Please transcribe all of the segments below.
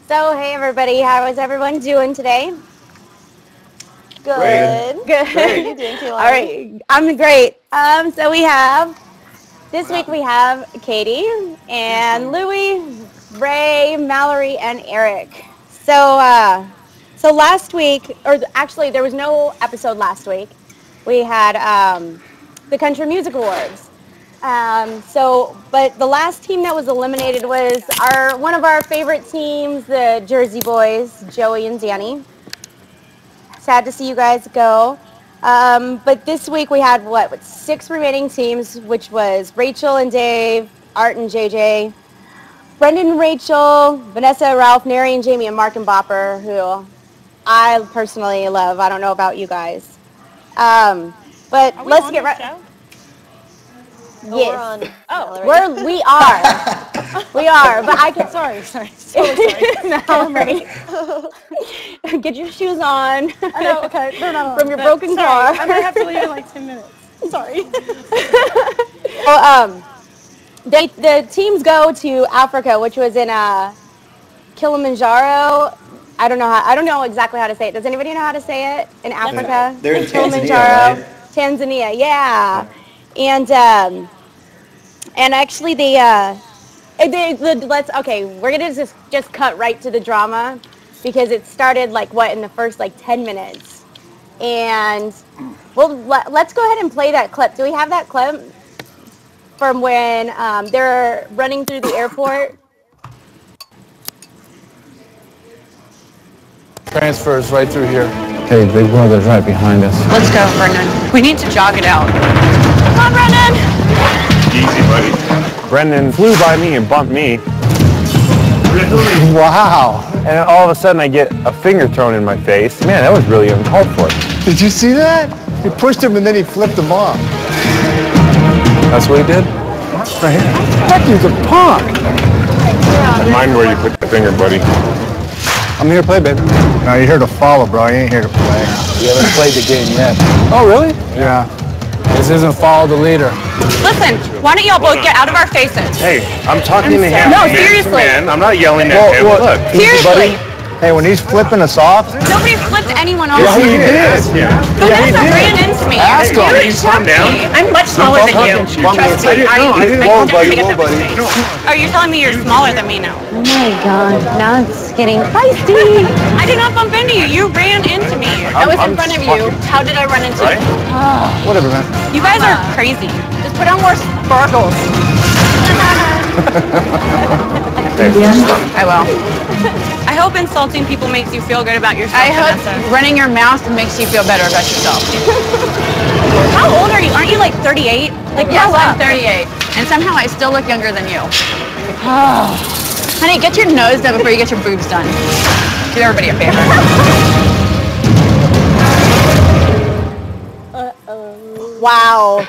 So, hey everybody, how is everyone doing today? Good. Good. How are you doing, Kehlani? All right, I'm great. So this week we have Katie and Louie, Ray, Mallory, and Eric. So last week, or actually there was no episode last week. We had the Country Music Awards. But the last team that was eliminated was one of our favorite teams, the Jersey Boys, Joey and Danny. Sad to see you guys go. But this week we had, 6 remaining teams, which was Rachel and Dave, Art and JJ, Brendan and Rachel, Vanessa, Ralph, Neri and Jamie, and Mark and Bopper, who I personally love. I don't know about you guys. But let's get right. Yes. We are. But I can. Sorry. No, I'm ready. Get your shoes on. I know. Okay, they're not on. From your broken car. I might have to leave in like 10 minutes. Sorry. Well, the teams go to Africa, which was in Kilimanjaro. I don't know exactly how to say it. Does anybody know how to say it in Africa? They're in Kilimanjaro, Tanzania, right? Tanzania, yeah. And actually we're gonna just cut right to the drama because it started in the first 10 minutes. And let's go ahead and play that clip. Do we have that clip from when they're running through the airport? Transfers right through here. Hey, Big Brother's right behind us. Let's go, Brendan. We need to jog it out. Come on, Brendan! Easy, buddy. Brendan flew by me and bumped me. Wow. And then all of a sudden I get a finger thrown in my face. Man, that was really uncalled for. Did you see that? He pushed him and then he flipped him off. That's what he did? Right here. That dude's a punk. Mind where you put the finger, buddy. I'm here to play, baby. No, you're here to follow, bro. You ain't here to play. You haven't played the game yet. Oh, really? Yeah. This isn't follow the leader. Listen, why don't y'all both get out of our faces? Hey, I'm talking to him. No, man seriously. to man. I'm not yelling at him. Well, Look. Seriously. Hey, when he's flipping us off, Nobody flipped anyone off. Yeah, he did. Yeah. Vanessa ran into me. Ask him. You Calm down. I'm much smaller than you. Trust me. I didn't. Whoa, buddy. Oh, you're telling me you're smaller than me now? Oh my God, now it's getting feisty. I did not bump into you. You ran into me. I was in front of you. How did I run into you? whatever, man. You guys are crazy. Just put on more sparkles. I will. I hope insulting people makes you feel good about yourself. I hope Vanessa. running your mouth makes you feel better about yourself. How old are you? Aren't you like 38? Yes, I'm 38. And somehow I still look younger than you. Honey, get your nose done before you get your boobs done. Do everybody a favor. Wow.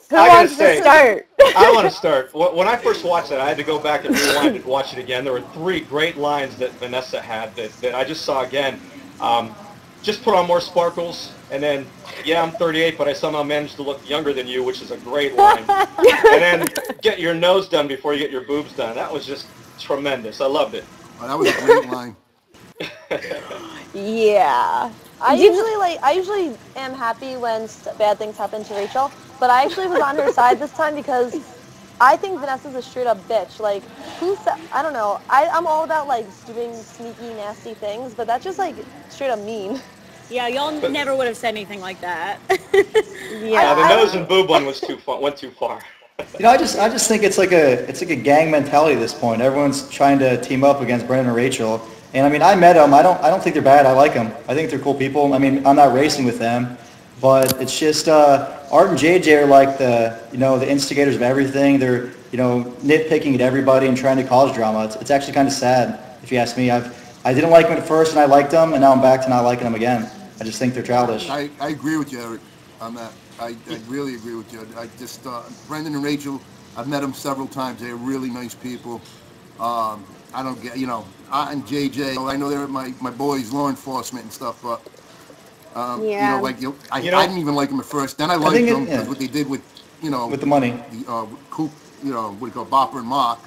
Who wants to start? I want to start. When I first watched that, I had to go back and rewind and watch it again. There were 3 great lines that Vanessa had that I just saw again. Just put on more sparkles, and then, yeah, I'm 38, but I somehow managed to look younger than you, which is a great line. And then get your nose done before you get your boobs done. That was just tremendous. I loved it. Oh, that was a great line. Yeah. I usually am happy when bad things happen to Rachel, but I actually was on her side this time because I think Vanessa's a straight up bitch. I don't know. I'm all about doing sneaky, nasty things, but that's just straight up mean. Yeah, y'all never would have said anything like that. Yeah. The nose and boob one went too far. You know, I just think it's like a gang mentality at this point. Everyone's trying to team up against Brendan and Rachel. And I mean, I met them. I don't think they're bad. I like them. I think they're cool people. I mean, I'm not racing with them, but it's just Art and JJ are like the instigators of everything. They're nitpicking at everybody and trying to cause drama. It's actually kind of sad, if you ask me. I didn't like them at first, and I liked them, and now I'm back to not liking them again. I just think they're childish. I agree with you, Eric, on that. I really agree with you. I just Brendan and Rachel, I've met them several times. They're really nice people. I don't get, and JJ, I know they're my boys, law enforcement and stuff, but, I didn't even like them at first. Then I liked them because what they did with, with the money. Coop, what do you call Bopper and Mark,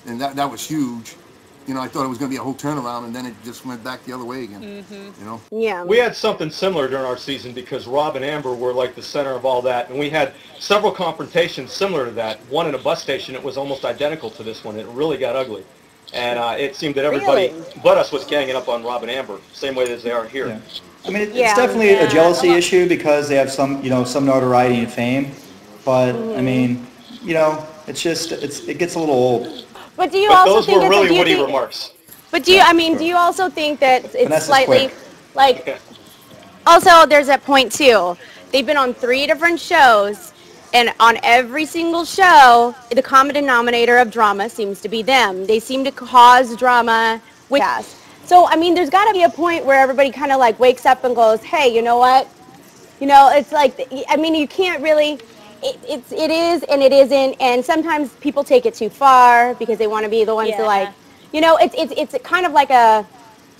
and that was huge. you know, I thought it was going to be a whole turnaround, and then it just went back the other way again. You know. Yeah. We had something similar during our season because Rob and Amber were like the center of all that, and we had several confrontations similar to that. One in a bus station, it was almost identical to this one. It really got ugly. And it seemed that everybody but us was ganging up on Rob and Amber, same way as they are here. Yeah. I mean, it's definitely a jealousy issue because they have some, you know, some notoriety and fame. But, I mean, you know, it's just, it gets a little old. But do you But also those think were really witty think, remarks. But do you, I mean, do you also think that it's Vanessa's slightly, quick. like, also there's that point too. They've been on 3 different shows, and on every single show, the common denominator of drama seems to be them. They seem to cause drama with us. So, I mean, there's got to be a point where everybody kind of like wakes up and goes, hey, you know what? You know, it's like, I mean, you can't really, it is and it isn't, and sometimes people take it too far because they want to be the ones to like, you know, it's kind of like a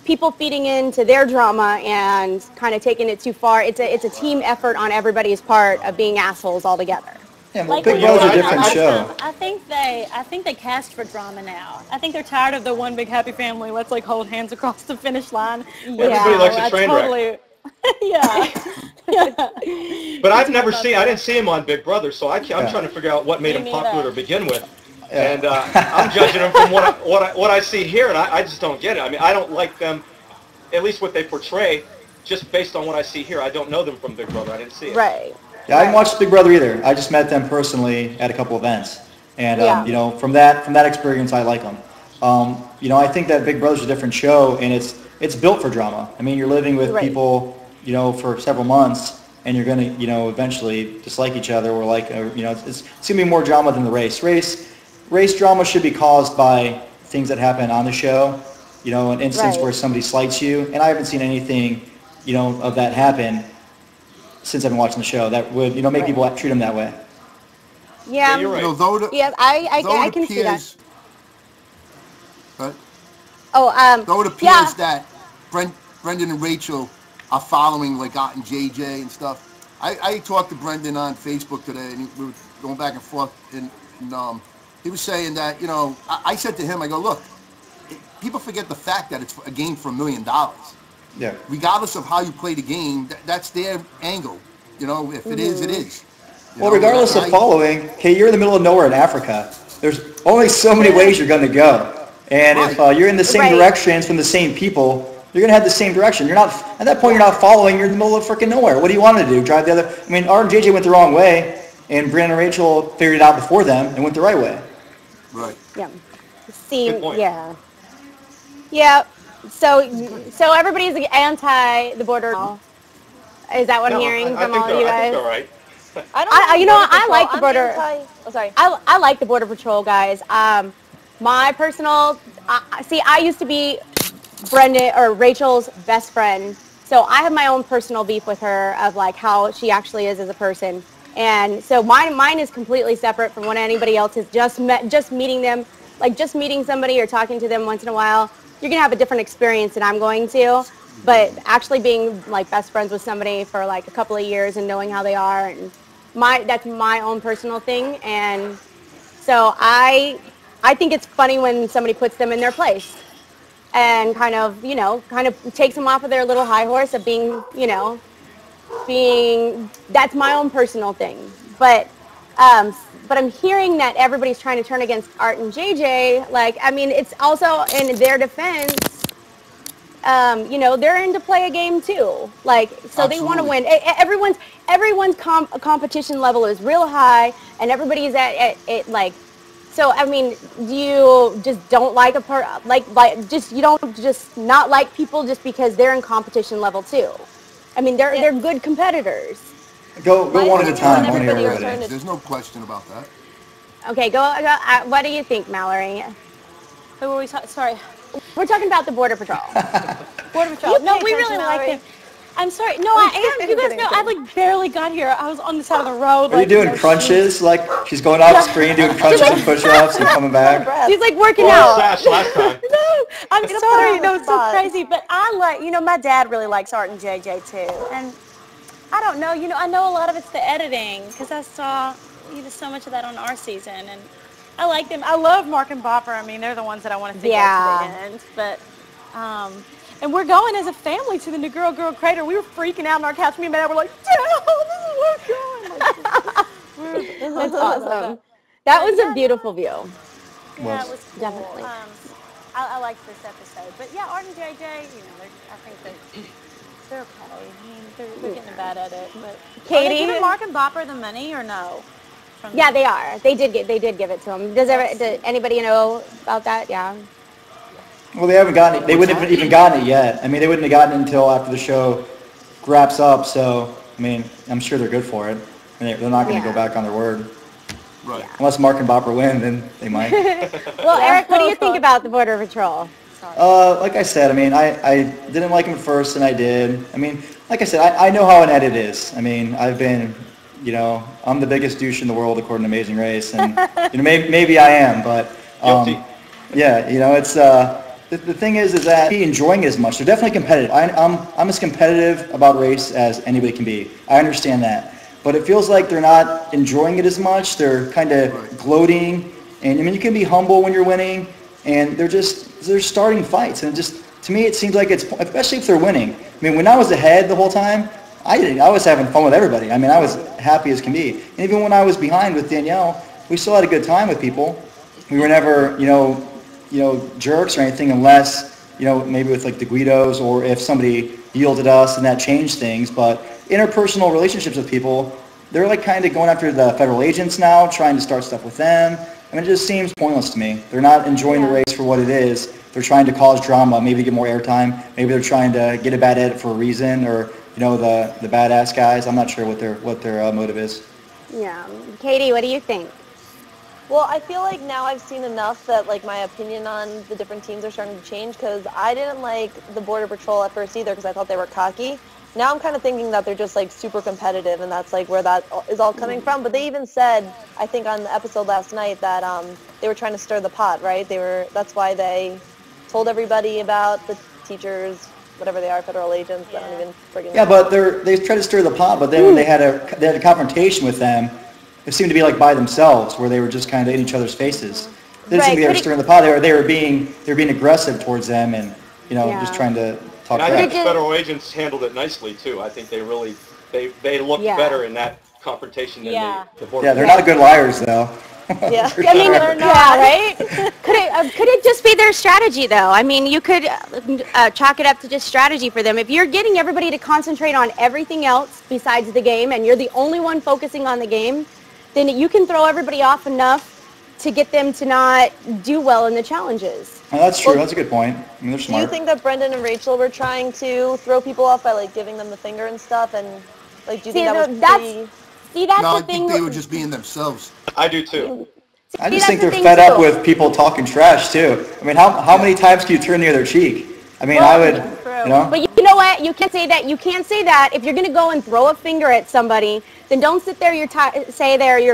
people feeding into their drama and kind of taking it too far. It's a team effort on everybody's part of being assholes all together. Yeah, well, Like Big we Brother's a said different last show. time, I think they cast for drama now. I think they're tired of the one big happy family. Let's like hold hands across the finish line. Everybody likes a train wreck. But I've never seen, I didn't see him on Big Brother, so I'm trying to figure out what made him popular to begin with. And I'm judging him from what I see here, and I just don't get it. I mean, I don't like them, at least what they portray, just based on what I see here. I don't know them from Big Brother. I didn't see it. Right. Yeah, I didn't watch Big Brother either. I just met them personally at a couple events, and you know, from that experience, I like them. You know, I think that Big Brother's a different show, and it's built for drama. I mean, you're living with people, you know, for several months, and you're gonna, you know, eventually dislike each other, or like, you know, it's gonna be more drama than the race. Race drama should be caused by things that happen on the show. You know, an instance where somebody slights you, and I haven't seen anything, you know, of that happen since I've been watching the show that would, you know, make people treat them that way. Yeah, you're right. You know, though I can see that. But Oh, though it appears that Brendan and Rachel are following like Art and JJ and stuff. I talked to Brendan on Facebook today, and we were going back and forth, and he was saying that, you know, I said to him, I go, look, people forget the fact that it's a game for $1 million. Yeah. Regardless of how you play the game, that's their angle. You know, if it is, it is. Well, regardless of following, okay, you're in the middle of nowhere in Africa. There's only so many ways you're going to go. And if you're in the same directions from the same people, you're going to head the same direction. You're not, at that point, you're not following. You're in the middle of freaking nowhere. What do you want to do? Drive the other? I mean, Art and JJ went the wrong way, and Brandon and Rachel figured it out before them and went the right way. Right. Yeah. Yeah. So everybody's anti the border. Is that what I'm hearing from all of you guys? I think they're right. I like the border. Sorry. I like the Border Patrol guys. My personal, I used to be Brenda or Rachel's best friend, so I have my own personal beef with her of like how she actually is as a person, and so mine is completely separate from what anybody else has. Just meeting them, like just meeting somebody or talking to them once in a while, you're gonna have a different experience than I'm going to. But actually being like best friends with somebody for like a couple of years and knowing how they are, and that's my own personal thing, and so I think it's funny when somebody puts them in their place and kind of takes them off of their little high horse of being, that's my own personal thing. But I'm hearing that everybody's trying to turn against Art and JJ. Like, I mean, it's also in their defense, they're in to play a game too. Like, so Absolutely. They want to win. Everyone's competition level is real high, and everybody's at like. So I mean, do you just don't like you don't just not like people just because they're in competition level too? I mean, they're good competitors. Go one at a time. There's no question about that. Okay, go. What do you think, Mallory? Who were we talking? Sorry. We're talking about the Border Patrol. Border Patrol. No, we really like them. I'm sorry. No, I am. You guys know, I like barely got here. I was on the side of the road. Are you doing crunches? Like she's going off screen doing crunches and push-ups and coming back. She's like working out. Last time. No, I'm sorry. No, it's so crazy. But I like, my dad really likes Art and JJ too. And I don't know, I know a lot of it's the editing because I saw, so much of that on our season. And I like them. I love Mark and Bopper. I mean, they're the ones that I want to see go to the end. But, and we're going as a family to the New Girl Crater. We were freaking out on our couch. Me and Matt were like, "Dad, this is where we're going." That's awesome. That was a beautiful view. Yeah, it was cool. Definitely. I liked this episode. But yeah, Art and JJ, I think they're okay. I mean, they're getting bad at it. But Katie, are they giving Mark and Bopper the money or no? Yeah, they are. They did give it to them. Does anybody know about that? Yeah. Well, they haven't gotten it. They wouldn't have even gotten it yet. I mean, they wouldn't have gotten it until after the show wraps up. So, I mean, I'm sure they're good for it. And they're not going to go back on their word. Right. Unless Mark and Bopper win, then they might. Well, Eric, what do you think about the Border Patrol? Like I said, I mean, I didn't like him at first, and I did. I mean, like I said, I know how an edit is. I mean, I've been, I'm the biggest douche in the world according to Amazing Race, and maybe I am, but yeah, it's the thing is that he enjoying it as much. They're definitely competitive. I'm as competitive about race as anybody can be. I understand that. But it feels like they're not enjoying it as much. They're kind of gloating. And, I mean, you can be humble when you're winning. And they're starting fights. And just, to me, it seems like it's, especially if they're winning. I mean, when I was ahead the whole time, I was having fun with everybody. I mean, I was happy as can be. And even when I was behind with Danielle, we still had a good time with people. We were never, jerks or anything unless, maybe with like the Guidos or if somebody yielded us and that changed things. But interpersonal relationships with people, they're like kind of going after the federal agents now, trying to start stuff with them. I mean, it just seems pointless to me. They're not enjoying the race for what it is. They're trying to cause drama, maybe to get more airtime. Maybe they're trying to get a bad edit for a reason, or the badass guys. I'm not sure what their motive is. Yeah, Katie, what do you think? Well, I feel like now I've seen enough that like my opinion on the different teams are starting to change, because I didn't like the Border Patrol at first either because I thought they were cocky. Now I'm kind of thinking that they're just like super competitive, and that's like where that is all coming from. But they even said, I think on the episode last night, that they were trying to stir the pot, right? That's why they told everybody about the teachers, whatever they are, federal agents. I don't even friggin' Yeah, know. but they tried to stir the pot, but then when they had a confrontation with them, it seemed to be like by themselves, where they were just kind of in each other's faces. They didn't seem to be stirring the pot. They were being aggressive towards them, and just trying to talk. And I think the federal agents handled it nicely too. I think they really they looked better in that confrontation than the border. Yeah, they're not good liars though. Yeah, I mean, right? Could it just be their strategy, though? I mean, you could chalk it up to just strategy for them. If you're getting everybody to concentrate on everything else besides the game, and you're the only one focusing on the game, then you can throw everybody off enough to get them to not do well in the challenges. Oh, that's true. That's a good point. I mean, they're smart. Do you think that Brendan and Rachel were trying to throw people off by like giving them the finger and stuff, and like do you think that was that's no, the thing. I think they were just being themselves. I do too. I just think they're fed up with people talking trash too. I mean, how many times can you turn the other cheek? I mean, I would, But you know what? You can't say that. You can't say that. If you're going to go and throw a finger at somebody, then don't sit there. You're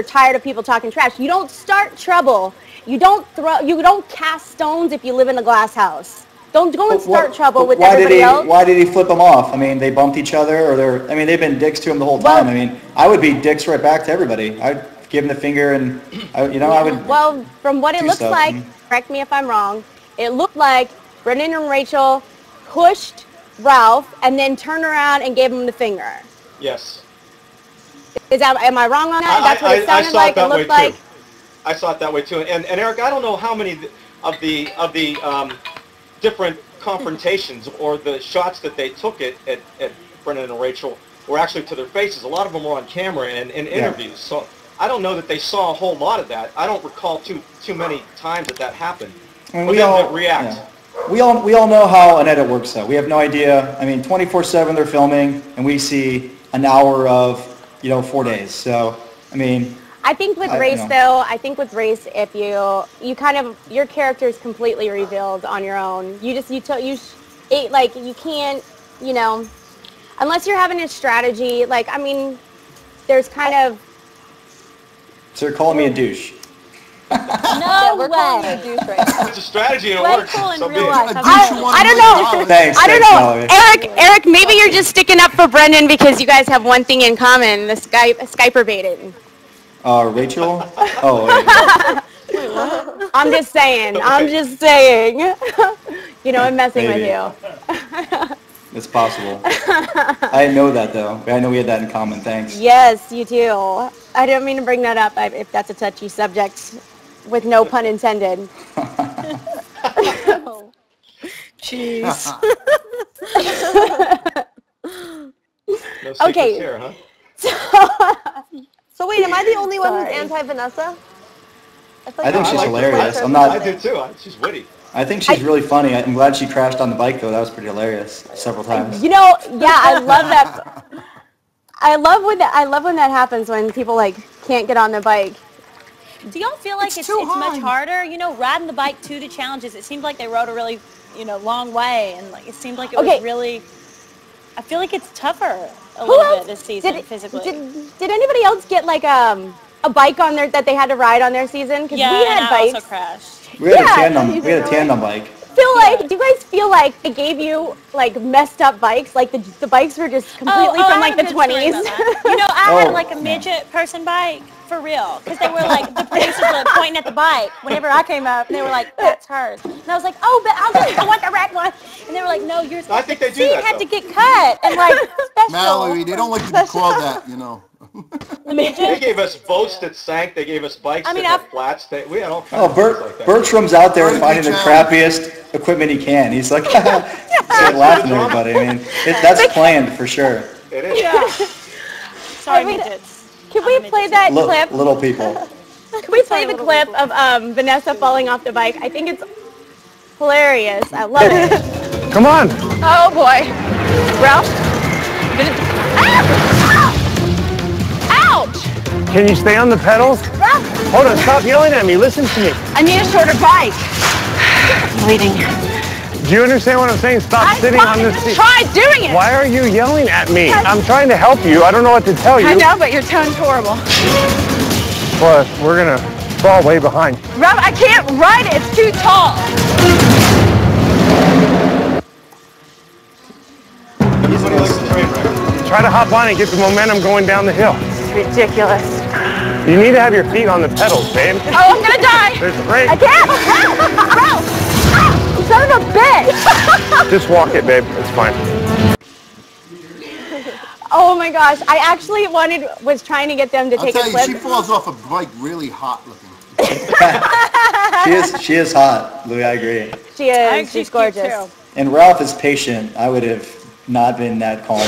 tired of people talking trash. You don't start trouble. You don't cast stones if you live in a glass house. Don't go and start trouble with everybody else. Why did he flip them off? I mean, they bumped each other, or they've been dicks to him the whole time. I mean, I would be dicks right back to everybody. I'd give him the finger, and I would. Well, from what it looks like, correct me if I'm wrong, it looked like Brendan and Rachel pushed Ralph and then turned around and gave him the finger. Yes. Am I wrong on that? That's what it sounded like. It looked like. I saw it that way too. And Eric, I don't know how many of the different confrontations or the shots that they took at Brendan and Rachel were actually to their faces. A lot of them were on camera and in interviews. So I don't know that they saw a whole lot of that. I don't recall too many times that happened. I mean, we all know how an edit works though. We have no idea. I mean, 24/7 they're filming, and we see an hour of 4 days. So I mean. I think with race, though, if your character is completely revealed on your own. You can't, unless you're having a strategy, there's kind of. So you're calling me a douche. We're calling you a douche right now. It's a strategy and it works. So real life. I don't know. Thanks. I don't know. Eric, maybe you're just sticking up for Brendan because you guys have one thing in common, the Skyper baiting. Rachel? Oh, wait. I'm just saying. I'm just saying. You know, I'm messing Maybe. with you. It's possible. I didn't know that, though. I know we had that in common. Thanks. Yes, you do. I didn't mean to bring that up if that's a touchy subject, with no pun intended. Jeez. No secrets Okay. here, huh? So wait, am I the only one who's Sorry. anti-Vanessa? I think she's like hilarious. her. I'm I not. do too. She's witty. I think she's really funny. I'm glad she crashed on the bike, though. That was pretty hilarious. Several times. You know, yeah, I love that. I love when that happens, when people like can't get on their bike. Do y'all feel like it's much harder? You know, riding the bike to the challenges, it seemed like they rode a really, long way, and like it seemed like it was really, I feel like it's tougher a little bit this season physically. Did anybody else get like a bike on there that they had to ride on their season? Because Yeah, we had and bikes. I also crashed. We had a tandem. We had a tandem bike. Do you guys feel like they gave you like messed up bikes? Like the bikes were just completely from like the 20s. You know, I had like a midget person bike for real, because they were like, the producers were like, pointing at the bike whenever I came up, and they were like, that's hers. And I was like, oh, but I want the red one. And they were like, no, yours. I think they do seat that, had though. to get cut and like special. Mallory, they don't like to be called that, you know. They gave us boats that sank. They gave us bikes that had flats. We had all kinds of things like that. Bertram's out there finding the crappiest equipment he can. He's like, laughing at everybody. I mean, that's planned for sure. It is. Yeah. Sorry, midgets. Can we play that clip? Little people. Can we play the clip of Vanessa falling off the bike? I think it's hilarious. I love it. Come on. Oh boy. Ralph? Ouch! Can you stay on the pedals? Hold on, stop yelling at me. Listen to me. I need a shorter bike. I'm bleeding. Do you understand what I'm saying? Stop sitting on this seat. Try doing it. Why are you yelling at me? I'm trying to help you. I don't know what to tell you. I know, but your tone's horrible. Plus, we're going to fall way behind. Ralph, I can't ride it. It's too tall. Everybody likes a train wreck. Try to hop on and get the momentum going down the hill. It's ridiculous. You need to have your feet on the pedals, babe. Oh, I'm going to die. There's a break. I can't. Ralph! Son of a bitch! Just walk it, babe. It's fine. Oh my gosh! I actually was trying to get them to I'll take tell a you, clip. she falls off a bike really hot looking. She is hot, Louis. I agree. She is. She's gorgeous. And Ralph is patient. I would have not been that calm.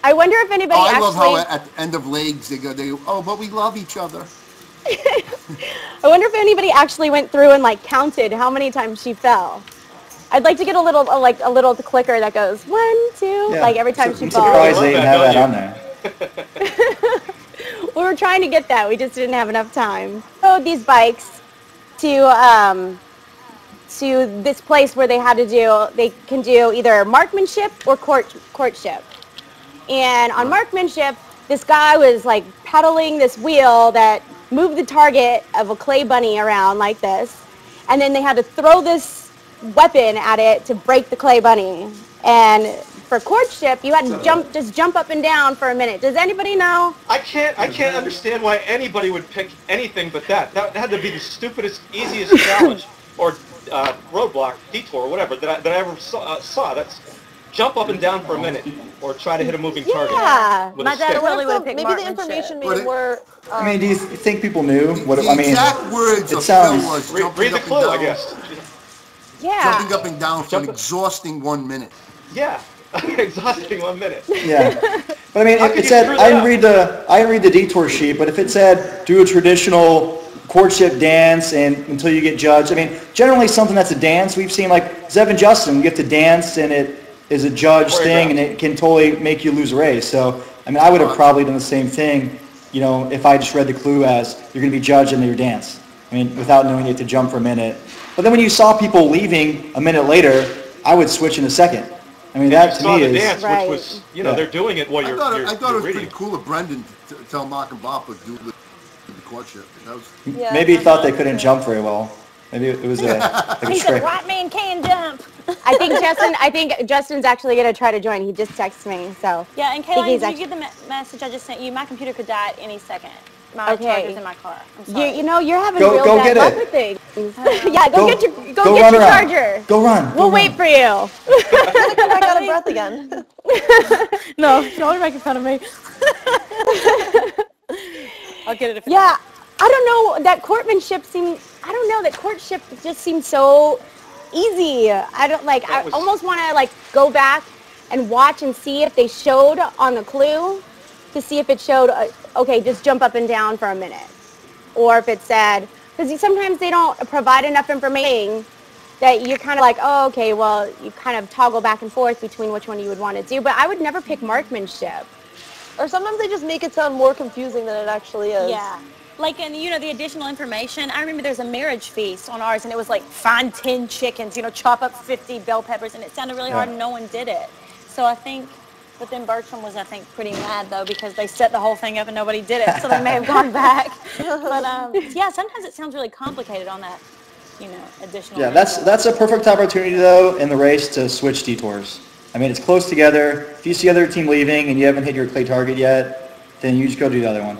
I wonder if anybody I actually. love how at the end of legs they go, oh, but we love each other. I wonder if anybody actually went through and like counted how many times she fell. I'd like to get a little clicker that goes 1, 2, Yeah. like every time she I'm falls. surprised they didn't have that on there. We were trying to get that. We just didn't have enough time. So these bikes to this place where they can do either marksmanship or courtship. And on marksmanship, this guy was like pedaling this wheel that moved the target of a clay bunny around like this, and then they had to throw this weapon at it to break the clay bunny. And for courtship, you had to just jump up and down for a minute. Does anybody know? I can't understand why anybody would pick anything but that. That had to be the stupidest, easiest challenge or roadblock, detour, whatever that I ever saw. That's jump up and down for a minute or try to hit a moving target. Yeah. With My a dad stick. really would have picked Maybe the marksmanship. information made it were. I mean, do you think people knew what? The I mean, exact words it of sounds. Phil was Read jumping the up clue, and I down. guess. Yeah. Jumping up and down for an exhausting 1 minute. Yeah. Exhausting 1 minute. Yeah, but I mean, How if could it you said screw I that didn't read the detour sheet, but if it said do a traditional courtship dance and until you get judged, I mean, generally something that's a dance we've seen like Zev and Justin, you have to dance and it is a judged thing and it can totally make you lose a race. So I mean, I would have probably done the same thing, you know, if I just read the clue as you're going to be judged in your dance. I mean, without knowing you have to jump for a minute. But then when you saw people leaving a minute later, I would switch in a second. I mean, that to saw me the is dance, which was, they're doing it while I you're thought it was reading. pretty cool of Brendan to tell Mark and Bob to do the courtship. That was, maybe he thought they couldn't jump very well. Maybe it was like a He said, trick. white man can jump. I think Justin's actually going to try to join. He just texted me, so. Yeah, and think Kayla, he's did you get the message I just sent you? My computer could die at any second. my Okay. charger's in my car. I'm sorry. You know, you're having Go- real go bad get luck it. with things. Yeah, go get your run around. charger. Go run. We'll wait for you. Come back out of breath again. No, y'all are making fun of me. I'll get it if Yeah, I don't know. That courtmanship seems. I don't know. That courtship just seems so easy. I don't like. I almost want to like go back and watch and see if they showed on the clue to see if it showed. Okay, just jump up and down for a minute, or if it said because sometimes they don't provide enough information that you're kind of like, oh, okay, well, you kind of toggle back and forth between which one you would want to do. But I would never pick marksmanship. Or sometimes they just make it sound more confusing than it actually is. Yeah. Like, and you know, the additional information, I remember there's a marriage feast on ours, and it was like, find 10 chickens, you know, chop up 50 bell peppers, and it sounded really hard, and no one did it. So I think, but then Bertram was, I think, pretty mad, though, because they set the whole thing up and nobody did it, so they may have gone back. But, yeah, sometimes it sounds really complicated on that, you know, additional. Yeah, that's a perfect opportunity, though, in the race to switch detours. I mean, it's close together. If you see the other team leaving and you haven't hit your clay target yet, then you just go to the other one.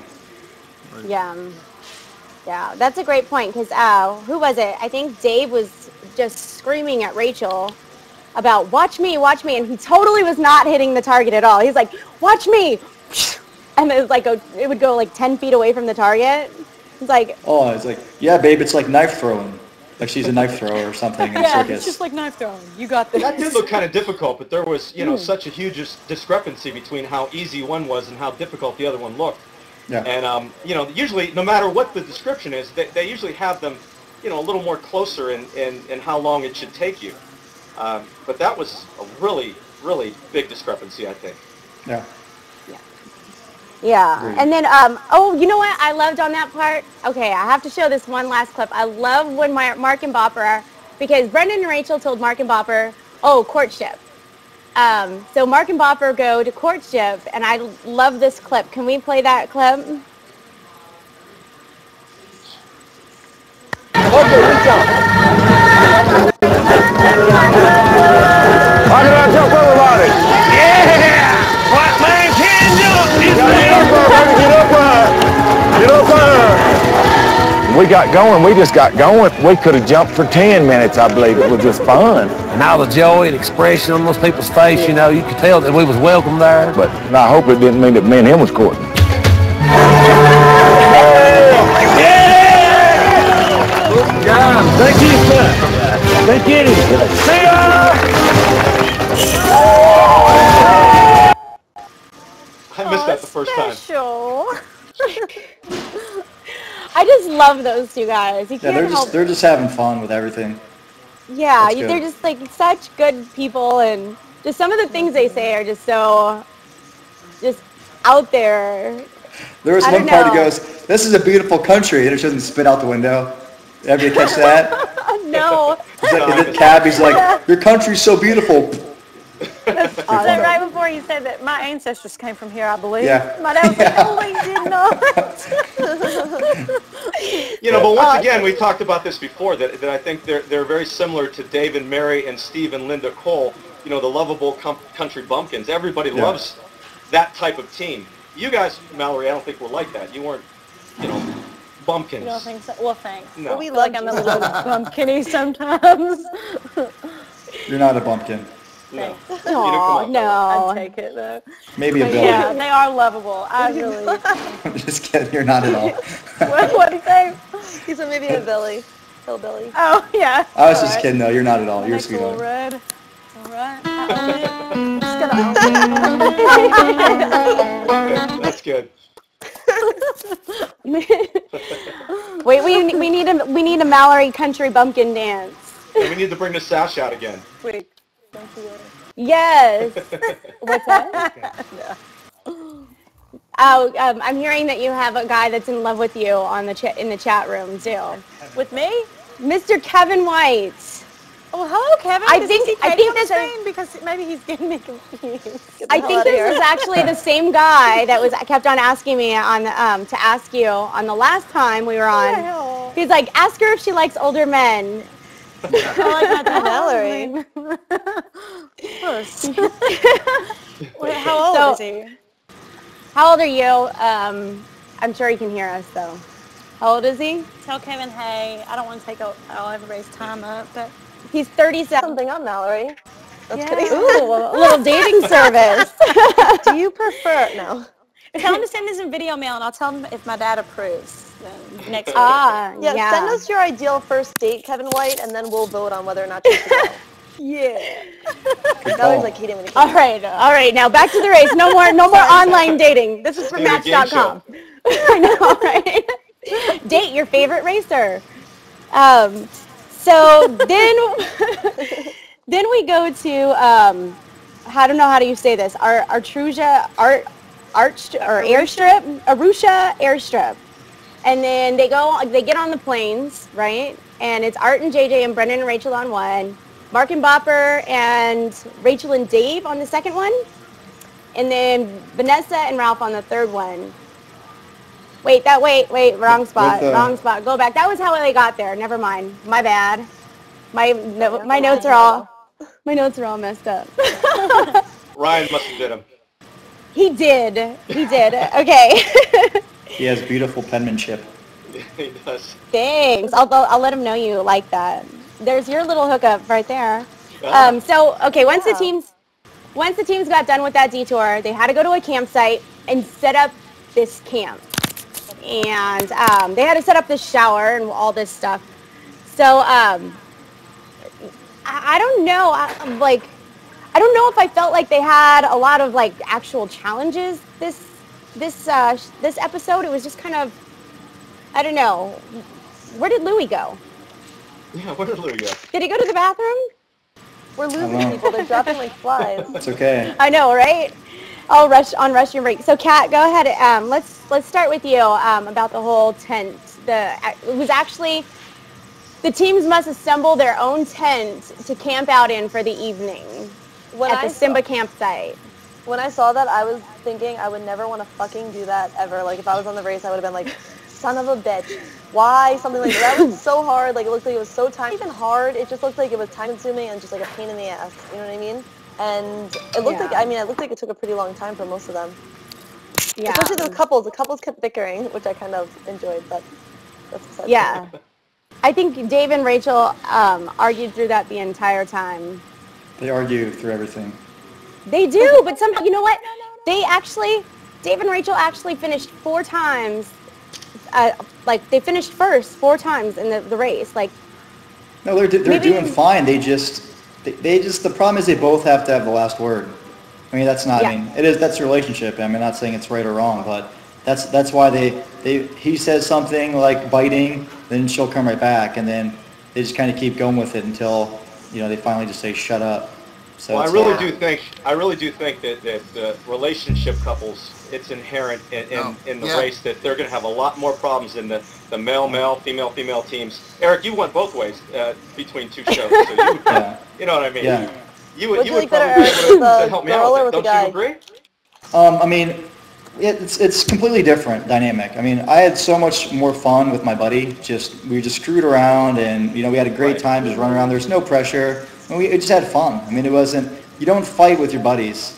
Yeah, yeah, that's a great point because who was it? I think Dave was just screaming at Rachel about watch me, and he totally was not hitting the target at all. He's like, watch me, and it was like it would go like 10 feet away from the target. It's like, oh, it's like, yeah, babe, it's like knife throwing. Like she's a knife thrower or something in a yeah, circus. it's just like knife throwing. You got this. That did look kind of difficult, but there was, you know, such a huge discrepancy between how easy one was and how difficult the other one looked. Yeah. And, you know, usually, no matter what the description is, they usually have them, you know, a little more closer in how long it should take you. But that was a really, really big discrepancy, I think. Yeah. yeah. Agreed. And then, oh, you know what I loved on that part? Okay, I have to show this one last clip. I love when Mark and Bopper, because Brendan and Rachel told Mark and Bopper, oh, courtship. So Mark and Bopper go to courtship, and I love this clip. Can we play that clip? How can I jump over about it? Yeah! White man can jump! Get up there, baby, get up there! Get up there! We got going, we just got going. We could have jumped for 10 minutes, I believe. It was just fun. And all the joy and expression on those people's face, you know, you could tell that we was welcome there. But I hope it didn't mean that me and him was courting. Thank you, sir. Thank you. See ya! I missed that the first time. Special. I just love those two guys. You Yeah, can't they're just having fun with everything. Yeah, That's good. they're just like such good people, and just some of the things they say are just so just out there. There was I one don't part that know. goes, "This is a beautiful country," and it doesn't spit out the window. Have you catch that? No, He's like, the cab, he's like, "Your country's so beautiful." That's funny. right before you said that my ancestors came from here, I believe. Yeah. My dad was like, oh, we did not. You know, but once again, we talked about this before, that I think they're very similar to Dave and Mary and Steve and Linda Cole, you know, the lovable country bumpkins. Everybody loves that type of team. You guys, Mallory, I don't think were like that. You weren't, you know, bumpkins. You don't think so? Well, thanks. No. Well, we like I'm a little bumpkin-y sometimes. You're not a bumpkin. No. no, no. I'd take it, though. Maybe a But Billy. yeah, they are lovable. I really... I'm just kidding. You're not at all. what did he say? He said maybe a Billy. Hillbilly. Oh, yeah. I was just kidding, though. You're not at all. You're a Next little sweetheart. red. All right. I'm just That's good. Wait, we need a Mallory country bumpkin dance. And we need to bring the sash out again. Wait. Yes. What's that? Oh, I'm hearing that you have a guy that's in love with you on the in the chat room too. With me? Mr. Kevin White. Oh, hello, Kevin. I Does think- he see I Katie think on the this is- screen? Because maybe he's getting me confused. I think this is actually the same guy that was kept on asking me on to ask you on the last time we were on. Hell. He's like, ask her if she likes older men. I like that Mallory. Wait, how old So- is he? How old are you? I'm sure he can hear us, though. How old is he? Tell Kevin, hey, I don't want to take all everybody's time up, but He's 37. Something up, Mallory. That's Yeah. kidding. Ooh, a little dating service. Do you prefer no? tell him to send us a video mail, and I'll tell him if my dad approves. Then next week. Yeah, send us your ideal first date, Kevin White, and then we'll vote on whether or not you should go. Yeah. Mallory's like, he didn't even All right. Now back to the race. No more online dating. This is from Match.com. I know, right? Date your favorite racer. So then we go to I don't know how do you say this. Arusha Airstrip. And then they get on the planes, right? And it's Art and JJ and Brendan and Rachel on one, Mark and Bopper and Rachel and Dave on the second one, and then Vanessa and Ralph on the third one. Wait, wrong spot. Go back. That was how they got there. Never mind. My bad. My notes are all messed up. Ryan must have did him. He did. Okay. He has beautiful penmanship. He does. Thanks. I'll let him know you like that. There's your little hookup right there. So okay, once the teams got done with that detour, they had to go to a campsite and set up this camp. And they had to set up this shower and all this stuff. So I don't know. I don't know if I felt like they had a lot of like actual challenges this episode. It was just kind of, I don't know. Where did Louis go? Yeah, where did Louis go? Did he go to the bathroom? We're losing people. They're dropping like flies. It's okay. I know, right? I'll rush your break. So, Kat, go ahead. Let's start with you about the whole tent. It was actually the teams must assemble their own tent to camp out in for the evening at the Simba campsite. When I saw that, I was thinking I would never want to fucking do that ever. Like, if I was on the race, I would have been like, son of a bitch. Why? Something like that. That was so hard. Like, it looked like it was so time. Even hard. It just looked like it was time-consuming and just like a pain in the ass. You know what I mean? And it looked like it took a pretty long time for most of them. Yeah. Especially the couples. The couples kept bickering, which I kind of enjoyed, but that's upsetting. Yeah. I think Dave and Rachel argued through that the entire time. They argue through everything. They do, but somehow, you know what? Dave and Rachel actually finished 4 times. They finished first 4 times in the race. No, they're doing fine. They just the problem is they both have to have the last word. I mean, that's not. Yeah. I mean, that's a relationship. I mean, I'm not saying it's right or wrong, but that's why he says something like biting, then she'll come right back, and then they just kind of keep going with it until they finally just say shut up. So well, I really do think that the relationship couples, it's inherent in the race that they're going to have a lot more problems in the male, female teams. Eric, you went both ways between 2 shows, so you would, you know what I mean? Yeah. You would probably be able to help me out with it. Don't you agree? I mean, it's completely different dynamic. I mean, I had so much more fun with my buddy. We just screwed around, and we had a great time just running around. There's no pressure. We just had fun. I mean, it wasn't. You don't fight with your buddies.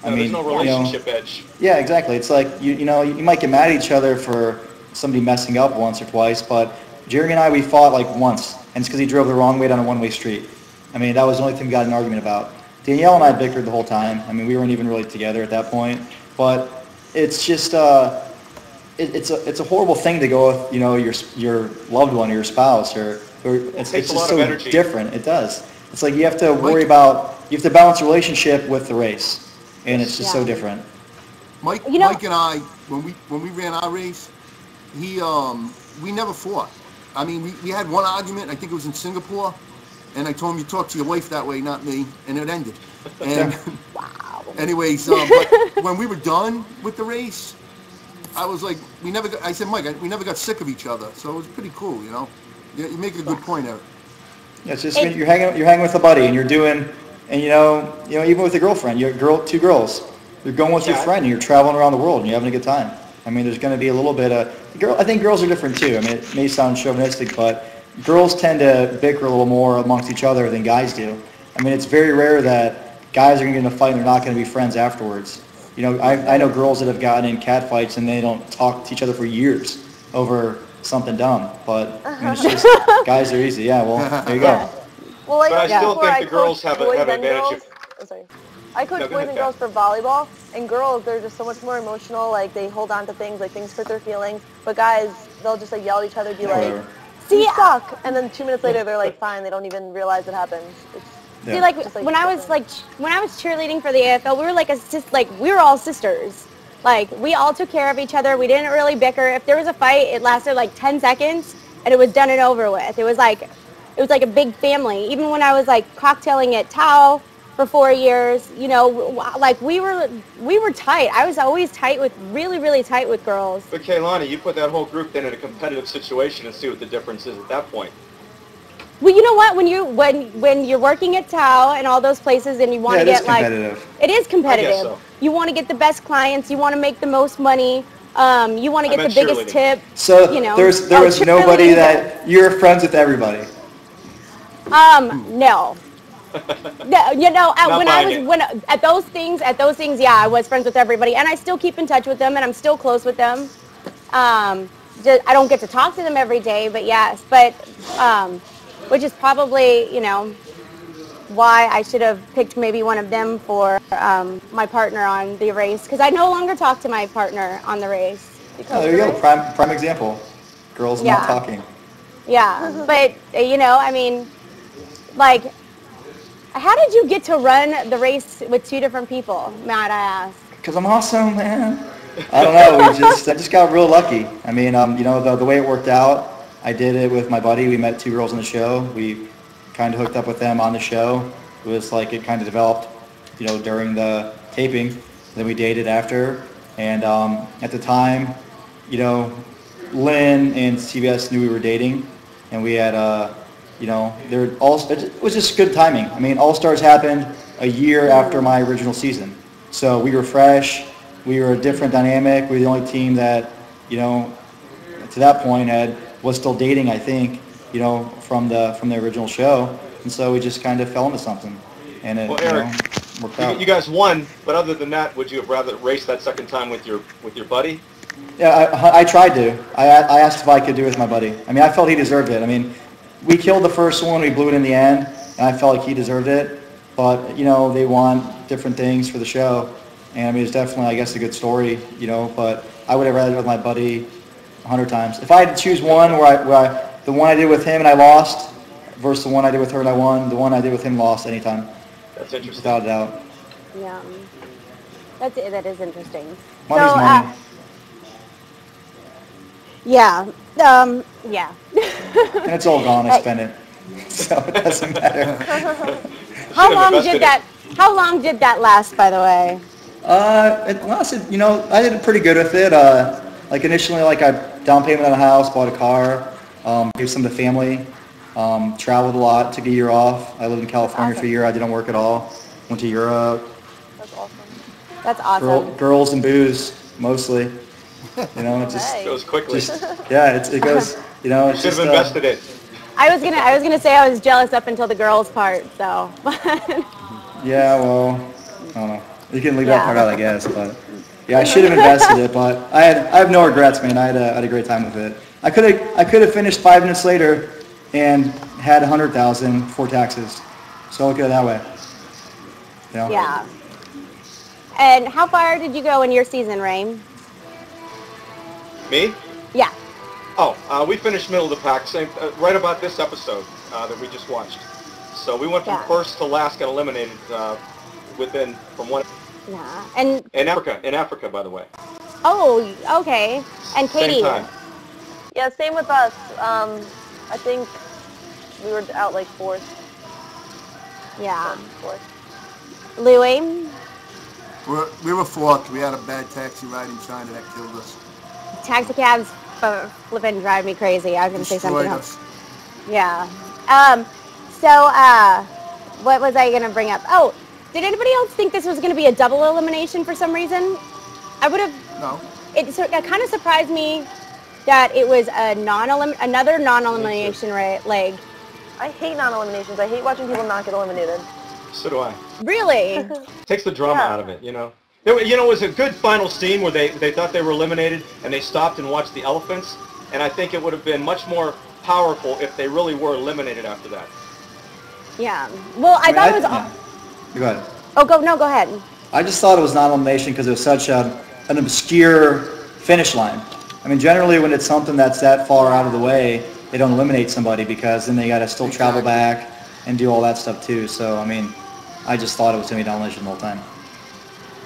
There's no relationship edge. Yeah, exactly. It's like you might get mad at each other for somebody messing up once or twice, but Jerry and I, we fought like once, and it's because he drove the wrong way down a one-way street. I mean, that was the only thing we got in an argument about. Danielle and I bickered the whole time. I mean, we weren't even really together at that point. But it's just it's a horrible thing to go with your loved one or your spouse or it's just so different. It does. It's like you have to worry about, you have to balance a relationship with the race, and it's just so different. Mike and I, when we ran our race, we never fought. I mean, we had one argument, I think it was in Singapore, and I told him, you talk to your wife that way, not me, and it ended. And anyways, but when we were done with the race, I was like, I said, Mike, we never got sick of each other, so it was pretty cool, Yeah, you make a good point, Eric. Yeah, it's just when you're hanging with a buddy and you're doing, and even with a girlfriend, two girls, you're going with your friend and you're traveling around the world and you're having a good time. I mean, there's going to be a little bit of I think girls are different too. I mean, it may sound chauvinistic, but girls tend to bicker a little more amongst each other than guys do. I mean, it's very rare that guys are going to get in a fight and they're not going to be friends afterwards. You know, I know girls that have gotten in cat fights and they don't talk to each other for years over something dumb. But I mean, it's just guys are easy. Yeah, well, there you go. Well, like, But I still before, think the girls have boys an and advantage. girls- I'm sorry. I coach No, go boys ahead, and Kat. girls for volleyball, and girls, they're just so much more emotional. Like, they hold on to things, like, things hurt their feelings. But guys, they'll just, like, yell at each other, be like, Whatever. you suck. And then 2 minutes later, they're, like, fine. They don't even realize it happened. It's Yeah. See, like, Just, like, when I was different. when I was cheerleading for the AFL, we were like we were all sisters. Like, we all took care of each other. We didn't really bicker. If there was a fight, it lasted like 10 seconds and it was done and over with. It was like a big family. Even when I was like cocktailing at Tau for 4 years, you know, like we were tight. I was always tight with really tight with girls. But Kaylani, you put that whole group then in a competitive situation and see what the difference is at that point. Well, you know what? When you're working at Tau and all those places, and you want to get like, it is competitive. so. You want to get the best clients. You want to make the most money. You want to get the meant biggest cheerleading. tip. So You know. there was nobody cheerleading. that you're friends with everybody. No. No, you know, Not when I buying was it. at those things, yeah, I was friends with everybody, and I still keep in touch with them, and I'm still close with them. I don't get to talk to them every day, but yes, which is probably, you know, why I should have picked maybe one of them for my partner on the race, because I no longer talk to my partner on the race. Oh, there you go. Prime example. Girls Yeah. not talking. Yeah, but, you know, I mean, like, how did you get to run the race with 2 different people, might I ask? Because I'm awesome, man. I don't know. I just got real lucky. I mean, you know, the way it worked out, I did it with my buddy. We met 2 girls on the show. We kind of hooked up with them on the show. It was like it kind of developed, you know, during the taping. Then we dated after. And at the time, you know, Lynn and CBS knew we were dating. And we had, you know, it was just good timing. I mean, All-Stars happened a year after my original season. So we were fresh. We were a different dynamic. We were the only team that, you know, to that point was still dating, I think, you know, from the original show. And so we just kind of fell into something. And it, Well, Eric, you know, worked out. You guys won, but other than that, would you have rather raced that second time with your buddy? Yeah, I tried to. I asked if I could do it with my buddy. I mean, I felt he deserved it. I mean, we killed the first one. We blew it in the end, and I felt like he deserved it. But, you know, they want different things for the show. And, I mean, it's definitely, I guess, a good story, you know. But I would have rather done it with my buddy 100 times. If I had to choose one the one I did with him and I lost versus the one I did with her and I won, the one I did with him lost anytime. That's interesting. Without a doubt. Yeah, that is interesting. Money's money. Yeah, yeah. And it's all gone. I spent it. So it doesn't matter. How long did that last, by the way? It lasted, you know, I did pretty good with it. Like initially, like I down payment on a house, bought a car, gave some to family, traveled a lot, took a year off. I lived in California for a year. I didn't work at all. Went to Europe. That's awesome. That's awesome. Girls and booze, mostly. You know, it just goes quickly. It goes. You know, it's Should just. have invested it. I was gonna say I was jealous up until the girls part. So. Yeah, well, I don't know. You can leave that part out, I guess. But yeah, I should have invested it. But I have no regrets, man. I had a great time with it. I could have finished 5 minutes later and had 100,000 for taxes. So look at it that way. You know? Yeah. And how far did you go in your season, Ray? Me? Yeah. Oh, we finished middle of the pack, same right about this episode that we just watched. So we went from first to last, got eliminated from one. Yeah. And in Africa, by the way. Oh, okay. And Katie. Same time. Yeah, same with us. I think we were out like 4th. Yeah. 4th. Louie. We were 4th. We had a bad taxi ride in China that killed us. Taxi cabs flipping drive me crazy. I was going to say something else. Us. Yeah. What was I going to bring up? Oh, did anybody else think this was going to be a double elimination for some reason? I would have. No. It kind of surprised me that it was another non-elimination leg. I hate non-eliminations. I hate watching people not get eliminated. So do I. Really? Takes the drama out of it, you know. It was a good final scene where they thought they were eliminated and they stopped and watched the elephants. And I think it would have been much more powerful if they really were eliminated after that. Yeah. Well, I thought it was. Yeah. Go ahead. Oh, go ahead. I just thought it was non-elimination because it was such an obscure finish line. I mean, generally when it's something that's that far out of the way, they don't eliminate somebody because then they got to still travel back and do all that stuff too. So, I mean, I just thought it was going to be non-elimination the whole time.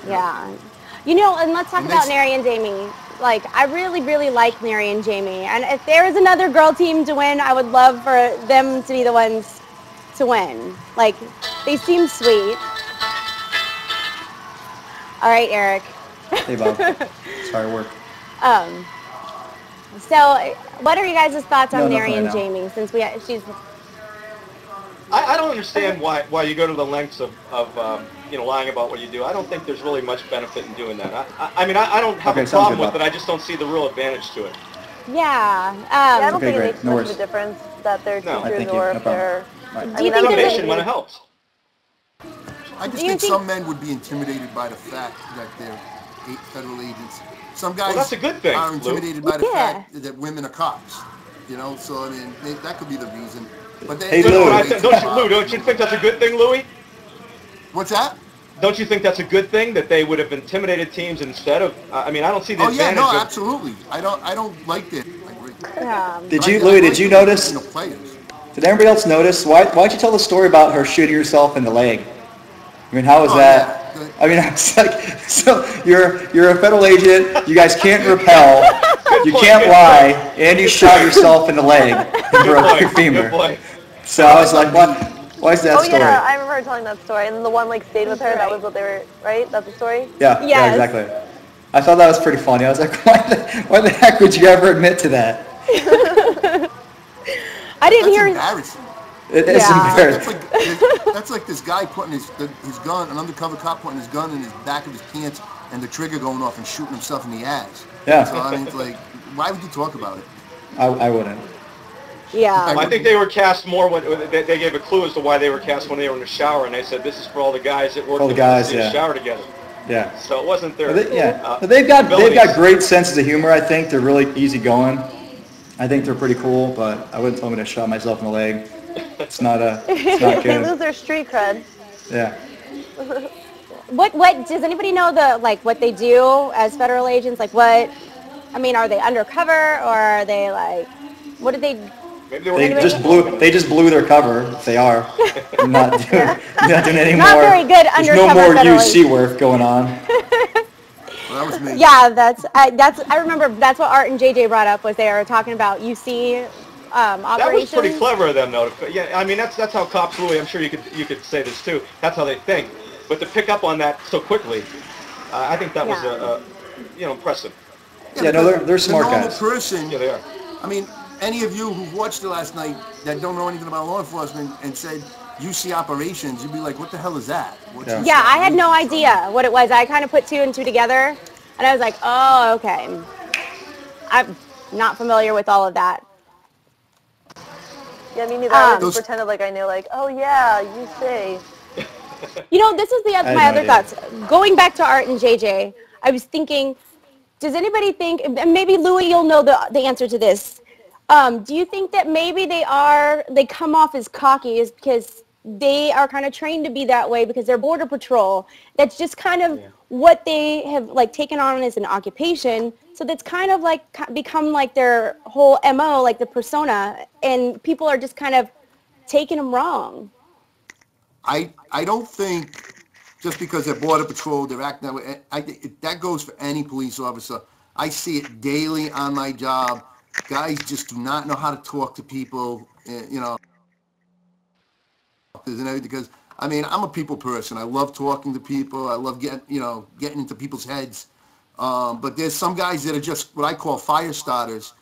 Yeah. And let's talk about Neri and Jamie. Like, I really, really like Neri and Jamie. And if there was another girl team to win, I would love for them to be the ones to win. Like, they seem sweet. All right, Eric. Hey, Bob. Sorry, work. So, what are you guys' thoughts on Neri and Jamie? Since she's. I don't understand why you go to the lengths of lying about what you do. I don't think there's really much benefit in doing that. I mean, I don't have a problem with it. I just don't see the real advantage to it. Yeah. I don't think it makes much of a difference that they're teachers or if they're. Do you think elimination when it helps? I just think some men would be intimidated by the fact that they're federal agents. Some guys that's a good thing, are intimidated by the fact that women are cops. So I mean, that could be the reason. But hey, don't you think that's a good thing, Louis? What's that? Don't you think that's a good thing that they would have intimidated teams instead of? I mean, I don't see the advantage. Oh yeah, no, absolutely. I don't like that. I agree. Louis? Did you notice? Did everybody else notice? Why'd you tell the story about her shooting herself in the leg? I mean, how was that? Yeah. I mean, it's like, so you're a federal agent. You guys can't repel. You can't lie, and you shot yourself in the leg and broke your femur. So I was like, what? Why is that story? Oh yeah, I remember her telling that story, and then the one stayed with her. That was what they were, right? That's the story. Yeah. Yeah, exactly. I thought that was pretty funny. I was like, why the heck would you ever admit to that? I didn't hear. Embarrassing. It is embarrassing. That's like this guy putting his gun, an undercover cop putting his gun in his back of his pants, and the trigger going off and shooting himself in the ass. Yeah. So I mean, it's like, why would you talk about it? I wouldn't. Yeah. I think they were cast more when they gave a clue as to why they were cast when they were in the shower, and they said this is for all the guys that work in the shower together. Yeah. So it wasn't their. But they've got great senses of humor. I think they're really easygoing. I think they're pretty cool, but I wouldn't tell me to shot myself in the leg. It's not good. They lose their street cred. Yeah. What does anybody know what they do as federal agents? Like what? I mean, are they undercover or are they what did they? They just blew their cover. If they are. They're not doing any not more. Very good undercover. There's no more UC work going on. Well, that was me. Yeah, I remember that's what Art and JJ brought up was they were talking about UC operations. That was pretty clever of them, though. Yeah, I mean that's how cops, Louis. I'm sure you could say this too. That's how they think. But to pick up on that so quickly, I think that was impressive. Yeah, no, they're smart guys. Person, yeah, they are. I mean, any of you who've watched it last night that don't know anything about law enforcement and said UC operations, you'd be like, what the hell is that? Yeah, I had no idea what it was. I kind of put two and two together, and I was like, oh, okay. I'm not familiar with all of that. Yeah, me neither. I just pretended like I knew, oh yeah, UC. This is my other thoughts. Going back to Art and JJ, I was thinking, does anybody think, and maybe Louis, you'll know the answer to this. Do you think that maybe they come off as cocky is because they are kind of trained to be that way because they're border patrol? That's just kind of what they have taken on as an occupation. So that's kind of become their whole MO, the persona, and people are just kind of taking them wrong. I don't think just because they're border patrol, they're acting that way. I think that goes for any police officer. I see it daily on my job. Guys just do not know how to talk to people, because I mean, I'm a people person. I love talking to people. I love getting into people's heads. But there's some guys that are just what I call fire starters.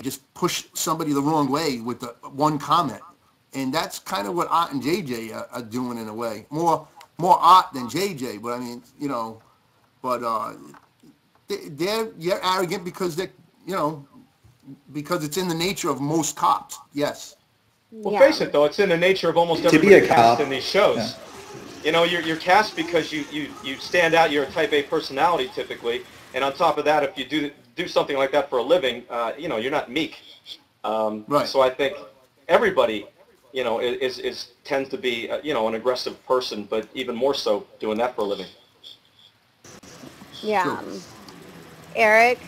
Just push somebody the wrong way with the one comment. And that's kind of what Art and JJ are doing in a way. More Art than JJ, but I mean, they're arrogant because because it's in the nature of most cops. Yes. Well, face it though, it's in the nature of almost every cast in these shows. You know, you're cast because you stand out. You're a Type A personality typically, and on top of that, if you do something like that for a living, you know, you're not meek. Right. So I think everybody, you know, tends to be, you know, an aggressive person, but even more so doing that for a living. Yeah. Sure. Eric?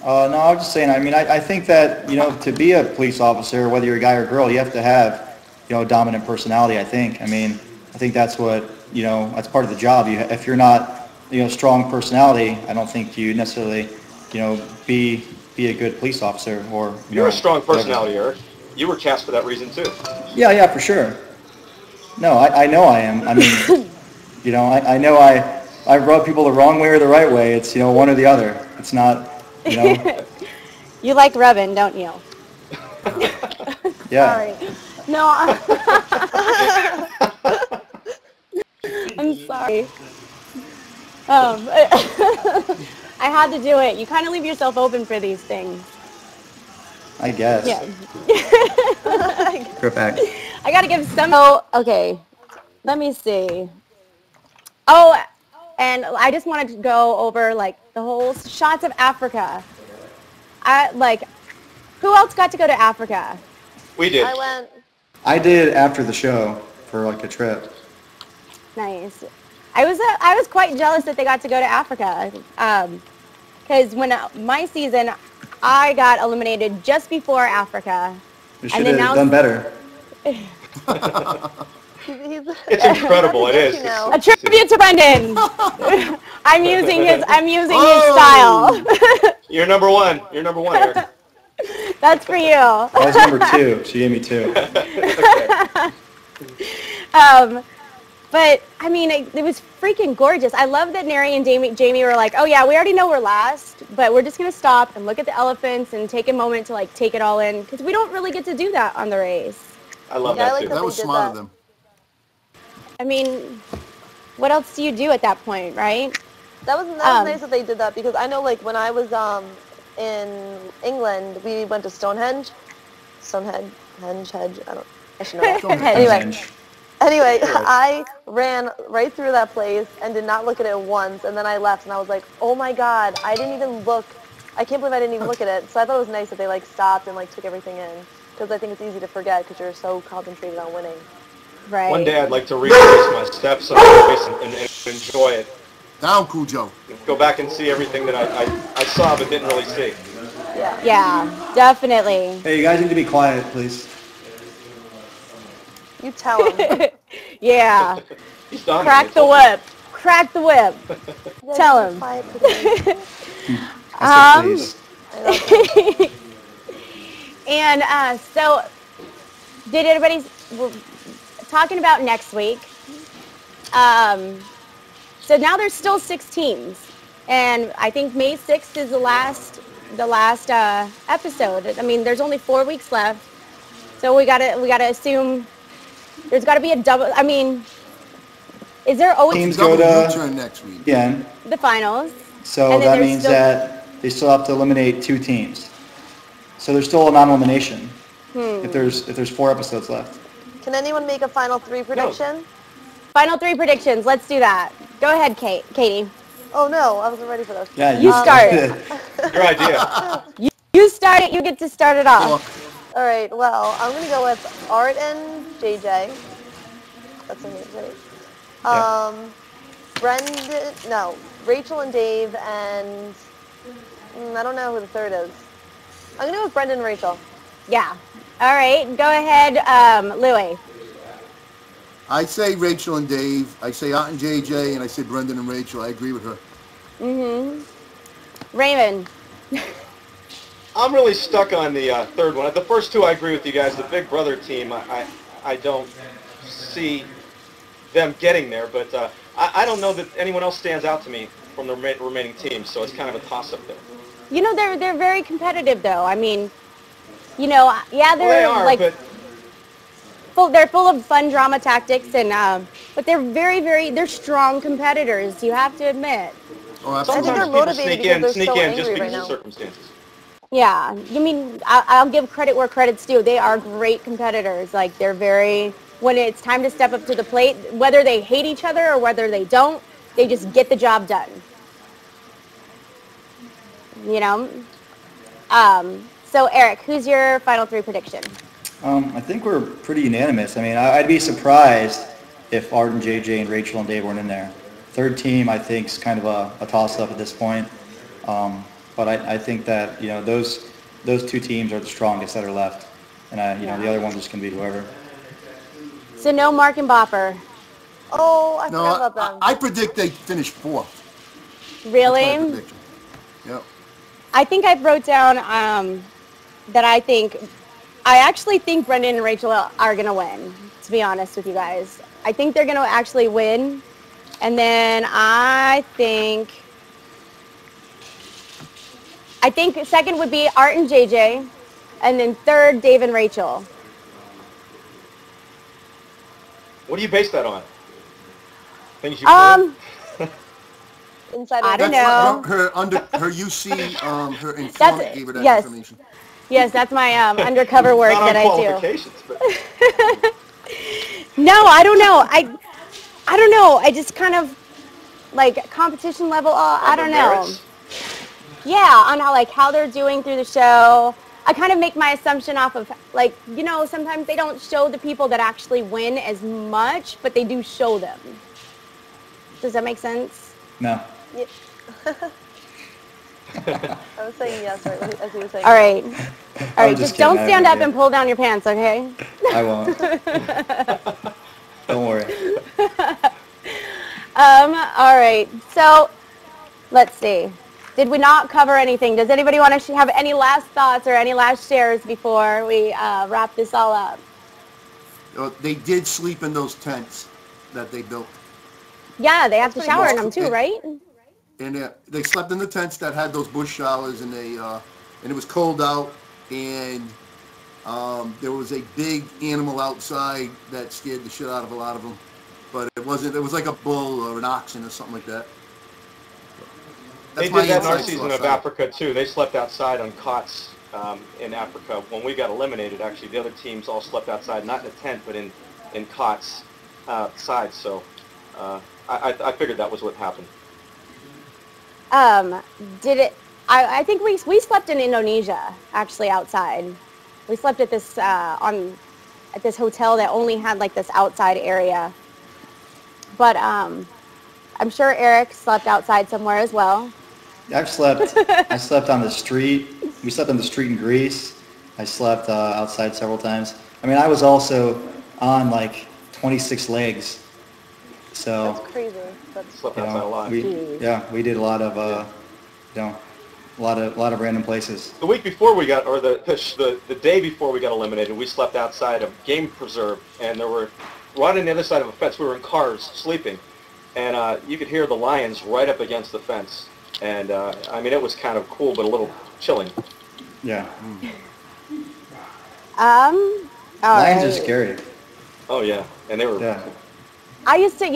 No, I was just saying, I mean, I think that, you know, to be a police officer, whether you're a guy or girl, you have to have, you know, a dominant personality, I think. I mean, I think that's what, you know, that's part of the job. If you're not, you know, strong personality, I don't think you necessarily, you know, be a good police officer or, You're know, a strong whatever. personality, Eric. You were cast for that reason too. Yeah, for sure. No, I know I am. I mean, you know, I know I rub people the wrong way or the right way. It's, you know, one or the other. It's not, you know. You like rubbing, don't you? Yeah. Sorry. No, I'm sorry. I had to do it. You kind of leave yourself open for these things. I guess. Yeah. Go back. I got to give some. Oh, okay. Let me see. Oh, and I just wanted to go over like the whole shots of Africa. Who else got to go to Africa? We did. I went. I did after the show for like a trip. Nice. I was quite jealous that they got to go to Africa, because when my season, I got eliminated just before Africa. You should have done better. It's incredible. It is. A tribute to Brendan. I'm using his style. You're number one. You're number one, Eric. That's for you. I was number 2. She gave me 2. But I mean, it was freaking gorgeous. I love that Neri and Jamie were like, oh yeah, we already know we're last, but we're just going to stop and look at the elephants and take a moment to like take it all in, because we don't really get to do that on the race. I love that too. That was smart of them. I mean, what else do you do at that point, right? That was nice that they did that, because I know like when I was in England, we went to Stonehenge. I should know that. Anyway, I ran right through that place and did not look at it once, and then I left and I was like, oh my god, I didn't even look. I can't believe I didn't even look at it. So I thought it was nice that they like stopped and like took everything in, because I think it's easy to forget because you're so concentrated on winning. Right. One day I'd like to retrace my steps on the race and enjoy it. Down, Cujo. Go back and see everything that I saw but didn't really see. Yeah. Yeah, definitely. Hey, you guys need to be quiet, please. You tell him. Yeah. He's done. Crack the whip. Crack the whip. Tell him. I said please. And so, did everybody, we're talking about next week. So now there's still 6 teams, and I think May 6th is the last episode. I mean, there's only 4 weeks left, so we gotta assume there's got to be a double. I mean, is there always Teams go to next week. Yeah. the finals? So And then that there's means still- that they still have to eliminate 2 teams. So there's still a non-elimination if there's 4 episodes left. Can anyone make a final 3 prediction? Final 3 predictions. Let's do that. Go ahead, Katie. Oh no, I wasn't ready for this. Yeah, You start. Your idea. You start it. You get to start it off. All right, well, I'm going to go with Art and JJ. That's their names, right? Rachel and Dave, and I don't know who the third is. I'm going to go with Brendan and Rachel. Yeah. All right. Go ahead, Louie. I say Rachel and Dave. I say Art and JJ, and I say Brendan and Rachel. I agree with her. Raymond. I'm really stuck on the third one. The first 2 I agree with you guys. The Big Brother team, I don't see them getting there, but I don't know that anyone else stands out to me from the remaining teams, so it's kind of a toss-up there. You know, they're very competitive, though. I mean, you know, yeah, they're They are, like but they're full of fun drama tactics, and but they're they're strong competitors. You have to admit. Oh, I absolutely. think they're sometimes motivated people because sneak they're so in just angry because right of now. circumstances. Yeah, I mean, I'll give credit where credit's due. They are great competitors. Like they're very when it's time to step up to the plate, whether they hate each other or whether they don't, they just get the job done. You know? So Eric, who's your final 3 prediction? I think we're pretty unanimous. I mean, I'd be surprised if Art and JJ and Rachel and Dave weren't in there. Third team, I think, is kind of a toss-up at this point. But I think that, you know, those 2 teams are the strongest that are left. And, you know, the other one's just going to be whoever. So no Mark and Bopper. Oh, I forgot about them. I predict they finish 4th. Really? That's my prediction. Yep. I think I wrote down that I actually think Brendan and Rachel are going to win, to be honest with you guys. I think they're going to actually win. And then I think second would be Art and JJ. And then third, Dave and Rachel. What do you base that on? Things you've heard? Insider. I don't know. Her UC, her informant gave her that information. Yes, that's my undercover work Not that I do. qualifications, but No, I don't know. I don't know. I just kind of like competition level. I don't know. merits? Yeah, on how they're doing through the show. I kind of make my assumption off of sometimes they don't show the people that actually win as much, but they do show them. Does that make sense? No. Yeah. I was saying yes, right, as he was saying. All right. All right, just don't kidding. stand up and pull down your pants, okay? I won't. Don't worry. All right. So, let's see. Did we not cover anything? Does anybody want to have any last thoughts or any last shares before we wrap this all up? They did sleep in those tents that they built. Yeah, they have to shower in them too, right? And they slept in the tents that had those bush showers, and it was cold out, and there was a big animal outside that scared the shit out of a lot of them. But it wasn't. It was like a bull or an oxen or something like that. They did that in our season of Africa too. They slept outside on cots in Africa. When we got eliminated, actually, the other teams all slept outside, not in a tent, but in cots outside. So I figured that was what happened. I think we slept in Indonesia, actually, outside. We slept at this at this hotel that only had like this outside area. But I'm sure Eric slept outside somewhere as well. I slept on the street. We slept on the street in Greece. I slept outside several times. I mean, I was also on like 26 legs. So that's crazy. Slept outside a lot. we did a lot of a lot of random places. The week before we got, or the day before we got eliminated, we slept outside a game preserve, and there were right on the other side of a fence. We were in cars sleeping, and you could hear the lions right up against the fence. And I mean, it was kind of cool, but a little chilling. Yeah. Lions are scary. Oh yeah, and they were. Yeah. I used to,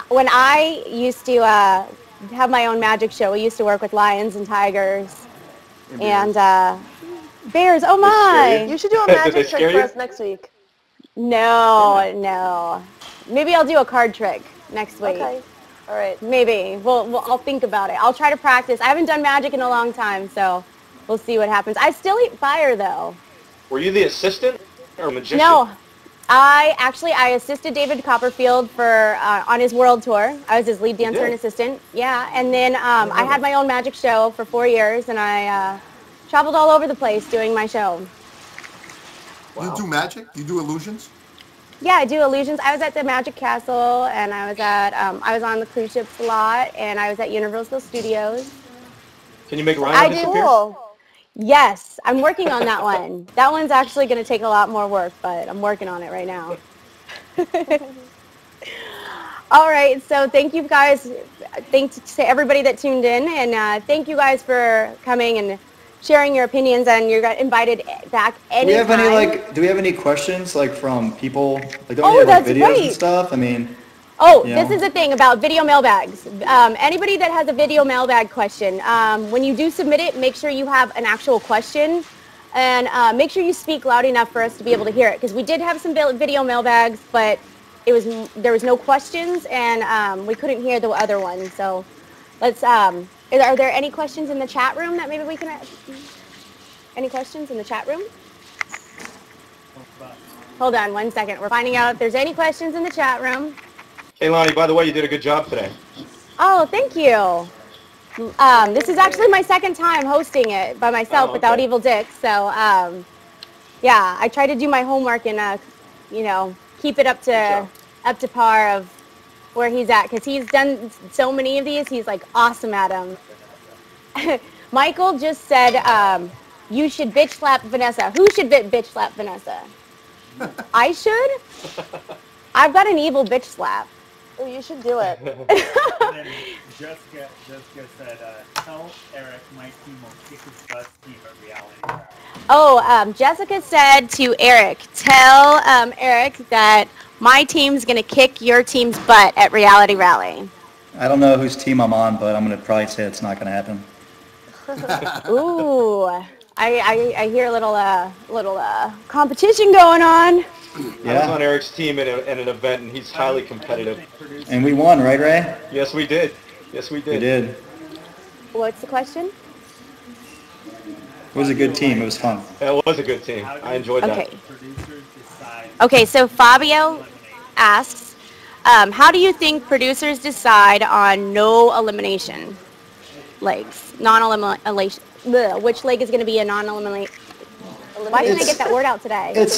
when I used to have my own magic show, we used to work with lions and tigers and bears. Oh my! You should do a magic trick for us next week. No. Maybe I'll do a card trick next week. Okay. All right. Maybe. I'll think about it. I'll try to practice. I haven't done magic in a long time, so we'll see what happens. I still eat fire, though. Were you the assistant or magician? No. I assisted David Copperfield on his world tour. I was his lead dancer and assistant. Yeah, and then I had my own magic show for 4 years, and I traveled all over the place doing my show. Wow. You do magic? You do illusions? Yeah, I do illusions. I was at the Magic Castle, and I was on the cruise ships a lot, and I was at Universal Studios. Can you make Rhino disappear? Yes, I'm working on that one. That one's actually going to take a lot more work, but I'm working on it right now. All right, so thank you guys. Thanks to everybody that tuned in, and thank you guys for coming and sharing your opinions, and you're invited back anytime. Do we have any questions from people? Don't we have videos and stuff? I mean. This is the thing about video mailbags. Anybody that has a video mailbag question, when you do submit it, make sure you have an actual question. And make sure you speak loud enough for us to be able to hear it, because we did have some video mailbags, but there was no questions, and we couldn't hear the other one. So let's. Are there any questions in the chat room that maybe we can? Any questions in the chat room? Hold on 1 second. We're finding out if there's any questions in the chat room. Hey, Lonnie, by the way, you did a good job today. Oh, thank you. This is actually my second time hosting it by myself without Evil Dick. So, yeah, I try to do my homework and, you know, keep it up to par of where he's at, because he's done so many of these. He's like awesome at them. Michael just said you should bitch slap Vanessa. Who should bitch slap Vanessa? I should? I've got an evil bitch slap. Oh, you should do it. And then Jessica said, tell Eric my team will kick his butt team at Reality Rally. Oh, Jessica said to Eric, tell Eric that my team's going to kick your team's butt at Reality Rally. I don't know whose team I'm on, but I'm going to probably say it's not going to happen. Ooh, I hear a little competition going on. Yeah. I was on Eric's team at an event, and he's highly competitive. And we won, right, Ray? Yes, we did. Yes, we did. We did. What's the question? It was a good team. It was fun. It was a good team. I enjoyed that. Okay, so Fabio asks, how do you think producers decide on no elimination legs? Non-elimination. Which leg is going to be a non-elimination? Why didn't I get that word out today? It's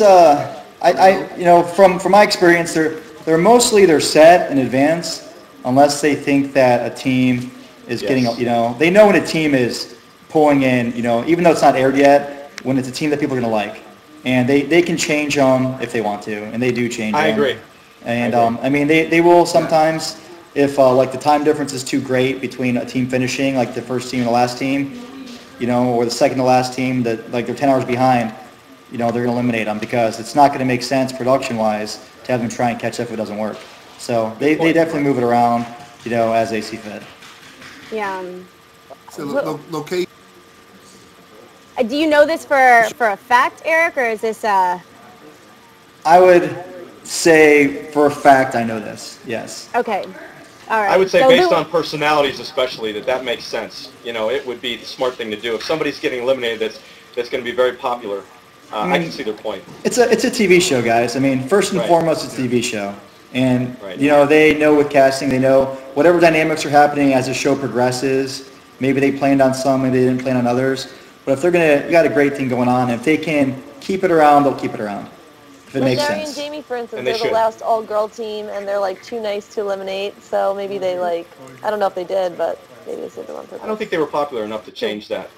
you know, from my experience, they're mostly set in advance, unless they think that a team is getting, you know, they know when a team is pulling in, you know, even though it's not aired yet, when it's a team that people are going to like, and they can change them if they want to, and they do change them. I agree. And I mean, they will sometimes, if like the time difference is too great between a team finishing, like the first team and the last team, you know, or the second to last team, that like they're 10 hours behind, you know, they're going to eliminate them, because it's not going to make sense production-wise to have them try and catch up if it doesn't work. So they definitely move it around, you know, as they see fit. Yeah. So location. Do you know this for a fact, Eric, or is this I would say for a fact I know this, yes. Okay. All right. I would say based on personalities especially, that makes sense. You know, it would be the smart thing to do. If somebody's getting eliminated that's going to be very popular, I can see their point. It's a TV show, guys. I mean, first and foremost, it's a TV show. And, you know, they know with casting, they know whatever dynamics are happening as the show progresses. Maybe they planned on some, maybe they didn't plan on others. But if you got a great thing going on, if they can keep it around, they'll keep it around. If it makes Larry sense. and Jamie, for instance, they're the last all-girl team, and they're like too nice to eliminate. So maybe they I don't know if they did, but maybe they said they on purpose. I don't think they were popular enough to change that.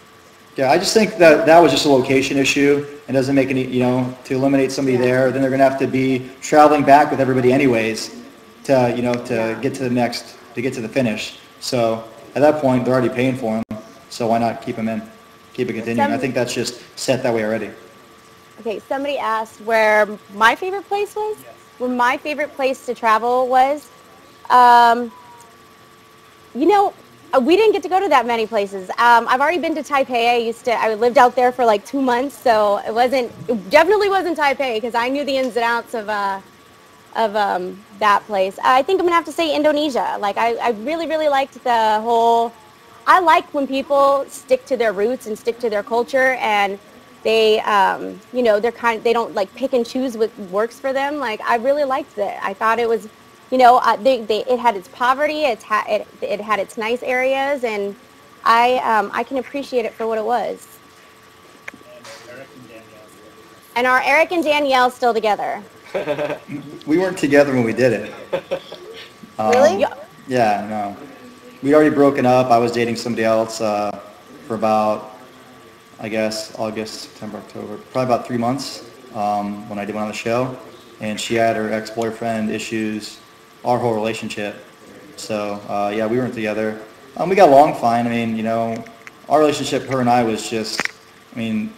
Yeah, I just think that was just a location issue. It doesn't make any, you know, to eliminate somebody there, then they're going to have to be traveling back with everybody anyways to, you know, to get to the finish. So at that point, they're already paying for them. So why not keep them in? Keep it continuing. I think that's just set that way already. Okay, somebody asked where my favorite place was? Where my favorite place to travel was? You know, we didn't get to go to that many places. I've already been to Taipei. I lived out there for like 2 months, so it definitely wasn't Taipei, because I knew the ins and outs of that place. I think I'm gonna have to say Indonesia. Like I really, really liked the whole. I like when people stick to their roots and stick to their culture, and they, you know, they don't like pick and choose what works for them. Like I really liked it. I thought it was. You know, it had its poverty, it had its nice areas, and I can appreciate it for what it was. And are Eric and Danielle still together? We weren't together when we did it. Really? Yeah, no. We'd already broken up. I was dating somebody else for about, I guess, August, September, October, probably about 3 months when I did one on the show. And she had her ex-boyfriend issues, our whole relationship. So, yeah, we weren't together. We got along fine. I mean, you know, our relationship, her and I, was just, I mean,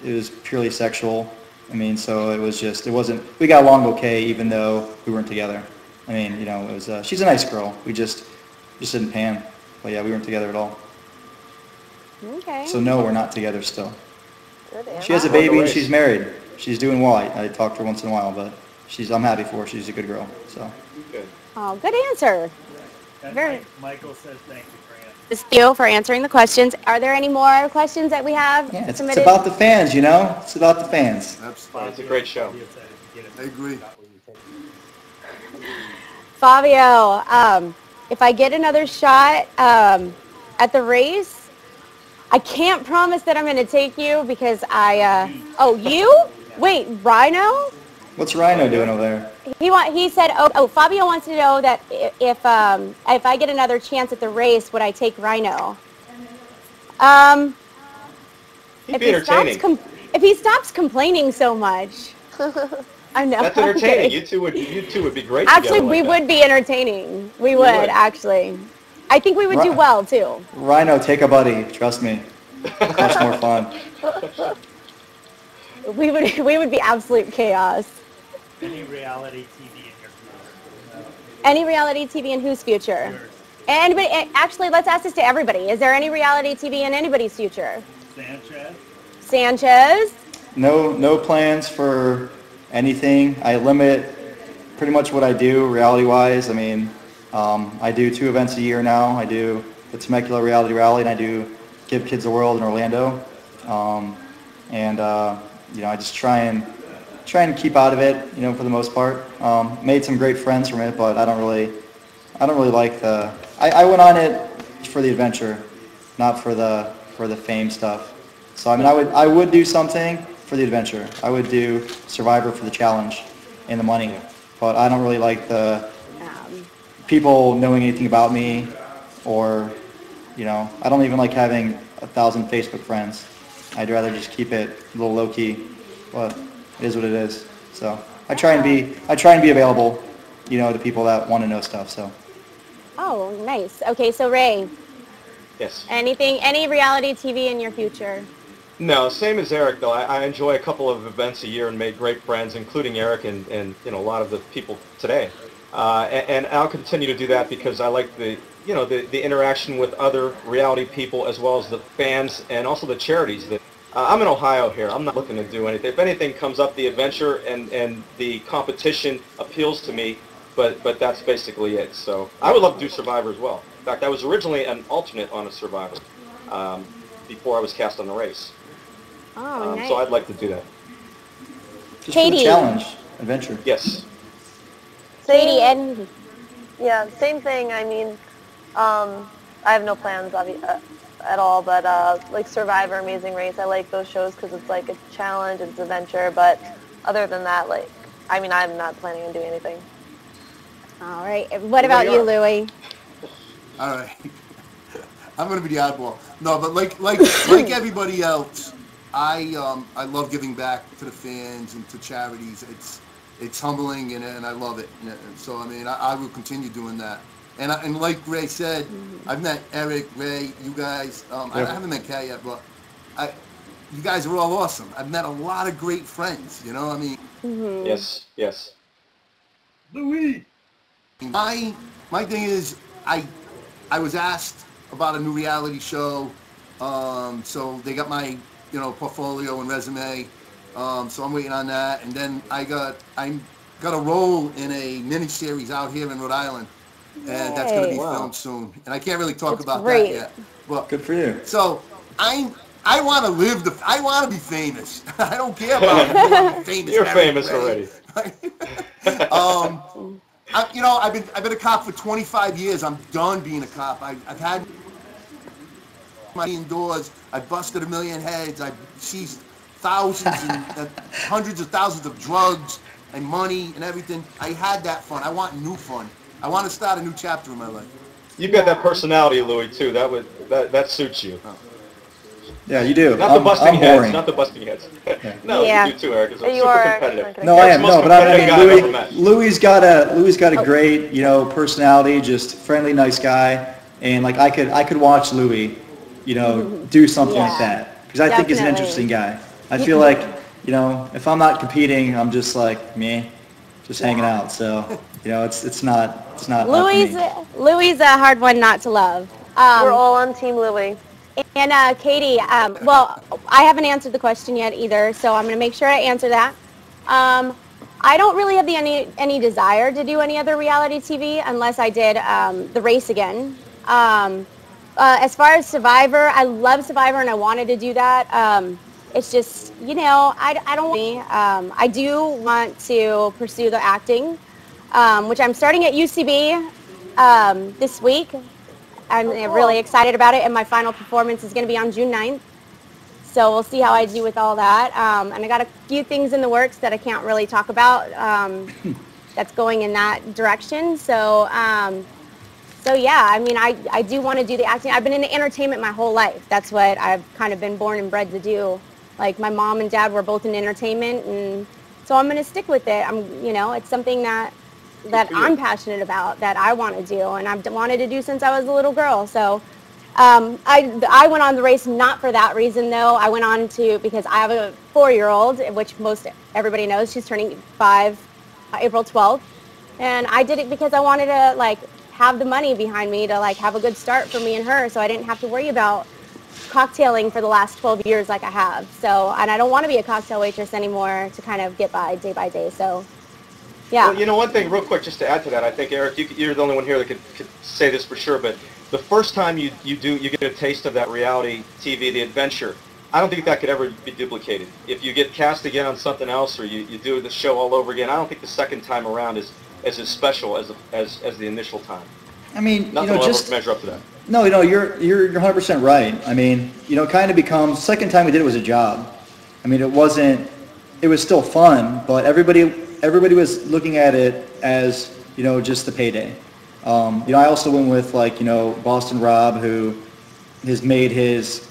it was purely sexual. I mean, so it wasn't, we got along okay even though we weren't together. I mean, you know, it was, she's a nice girl. We just didn't pan. But yeah, we weren't together at all. Okay. So no, we're not together still. She has a baby and she's married. She's doing well. I talk to her once in a while, but I'm happy for her. She's a good girl. So. Good. Oh, good answer. Very. Michael says thank you for answering. Thank you for answering the questions. Are there any more questions that we have it's submitted? about the fans, you know? It's about the fans. Absolutely. It's a great show. I agree. Fabio, if I get another shot at the race, I can't promise that I'm going to take you because you? Wait, Rhino? What's Rhino doing over there? He said, Fabio wants to know that if I get another chance at the race, would I take Rhino? He'd be entertaining. If he stops complaining so much. I know. That's entertaining. You two would be great. Actually, we like would be entertaining. We would actually. I think we would do well too. Rhino, take a buddy. Trust me. Much more fun. We would be absolute chaos. Any reality TV in your future? Any reality TV in whose future? Yours. Anybody? Actually, let's ask this to everybody. Is there any reality TV in anybody's future? Sanchez? No plans for anything. I limit pretty much what I do reality-wise. I mean, I do 2 events a year now. I do the Temecula Reality Rally, and I do Give Kids the World in Orlando. I just try and keep out of it, for the most part. Made some great friends from it, but I don't really like the. I went on it for the adventure, not for the fame stuff. So I mean, I would do something for the adventure. I would do Survivor for the challenge and the money, but I don't really like the people knowing anything about me, or I don't even like having 1,000 Facebook friends. I'd rather just keep it a little low key, but it is what it is. So I try and be available, to people that want to know stuff. So. Oh, nice. Okay, so Ray. Yes. Any reality TV in your future? No, same as Eric though. I enjoy a couple of events a year and made great friends, including Eric and a lot of the people today. And I'll continue to do that because I like the interaction with other reality people as well as the fans and also the charities. That I'm in Ohio here. I'm not looking to do anything. If anything comes up, the adventure and the competition appeals to me, but that's basically it. So I would love to do Survivor as well. In fact, I was originally an alternate on a Survivor before I was cast on the race. Oh, nice. So I'd like to do that. Just for the challenge, adventure. Yes. Katie, and same thing. I mean, I have no plans at all, but like Survivor, Amazing Race, I like those shows because it's like a challenge, it's adventure. But other than that, I'm not planning on doing anything. All right. What about you, Louie? All right. I'm gonna be the oddball. No, but like everybody else, I love giving back to the fans and to charities. It's humbling and I love it. And so I mean, I will continue doing that. And like Ray said, I've met Eric, Ray, you guys. I haven't met Kat yet, but you guys are all awesome. I've met a lot of great friends. I mean. Mm-hmm. Yes. Louis. My thing is, I was asked about a new reality show, so they got my portfolio and resume, so I'm waiting on that, and then I got a role in a miniseries out here in Rhode Island, and that's going to be filmed soon, and I can't really talk about that yet. But good for you. So I want to I want to be famous. I don't care about being famous. You're famous already. I've been a cop for 25 years. I'm done being a cop. I've had my indoors. I busted 1 million heads. I seized thousands and hundreds of thousands of drugs and money and everything. I had that fun. I want new fun. I want to start a new chapter in my life. You've got that personality, Louis, too. That suits you. Yeah, you do. Not the busting heads. Not the busting heads. No, you do too, Eric. It's super competitive. No, I am. No, but I mean, Louis got a great, personality. Just friendly, nice guy, and I could watch Louis, do something like that because I think he's an interesting guy. I feel like, if I'm not competing, I'm just like me, just hanging out. So, it's not. Louis a hard one not to love. We're all on Team Louis. And Katie, well, I haven't answered the question yet either, so I'm going to make sure I answer that. I don't really have any desire to do any other reality TV unless I did The Race again. As far as Survivor, I love Survivor and I wanted to do that. It's just, you know, I don't I do want to pursue the acting, which I'm starting at UCB this week. I'm really excited about it, and my final performance is going to be on June 9th. So we'll see how I do with all that. And I got a few things in the works that I can't really talk about that's going in that direction. So, so yeah, I mean, I do want to do the acting. I've been in entertainment my whole life. That's what I've kind of been born and bred to do. Like my mom and dad were both in entertainment, and so I'm going to stick with it. You know, it's something that I'm passionate about, that I want to do, and I've wanted to do since I was a little girl. So I went on The Race not for that reason, though. I went on because I have a 4-year-old, which most everybody knows. She's turning 5 April 12th. And I did it because I wanted to, like, have the money behind me to, like, have a good start for me and her, so I didn't have to worry about cocktailing for the last 12 years like I have. So, and I don't want to be a cocktail waitress anymore to kind of get by day by day. So, yeah. Well, you know, one thing real quick just to add to that, I think, Eric, you're the only one here that could say this for sure, but the first time you get a taste of that reality TV, the adventure, I don't think that could ever be duplicated. If you get cast again on something else, or you do the show all over again, I don't think the second time around is as special as the initial time. I mean, nothing will ever measure up to that. No, you know, you're 100% right. I mean, you know, it kind of becomes, second time we did it was a job. I mean, it was still fun, but everybody was looking at it as, you know, just the payday. You know, I also went with, like, you know, Boston Rob, who has made his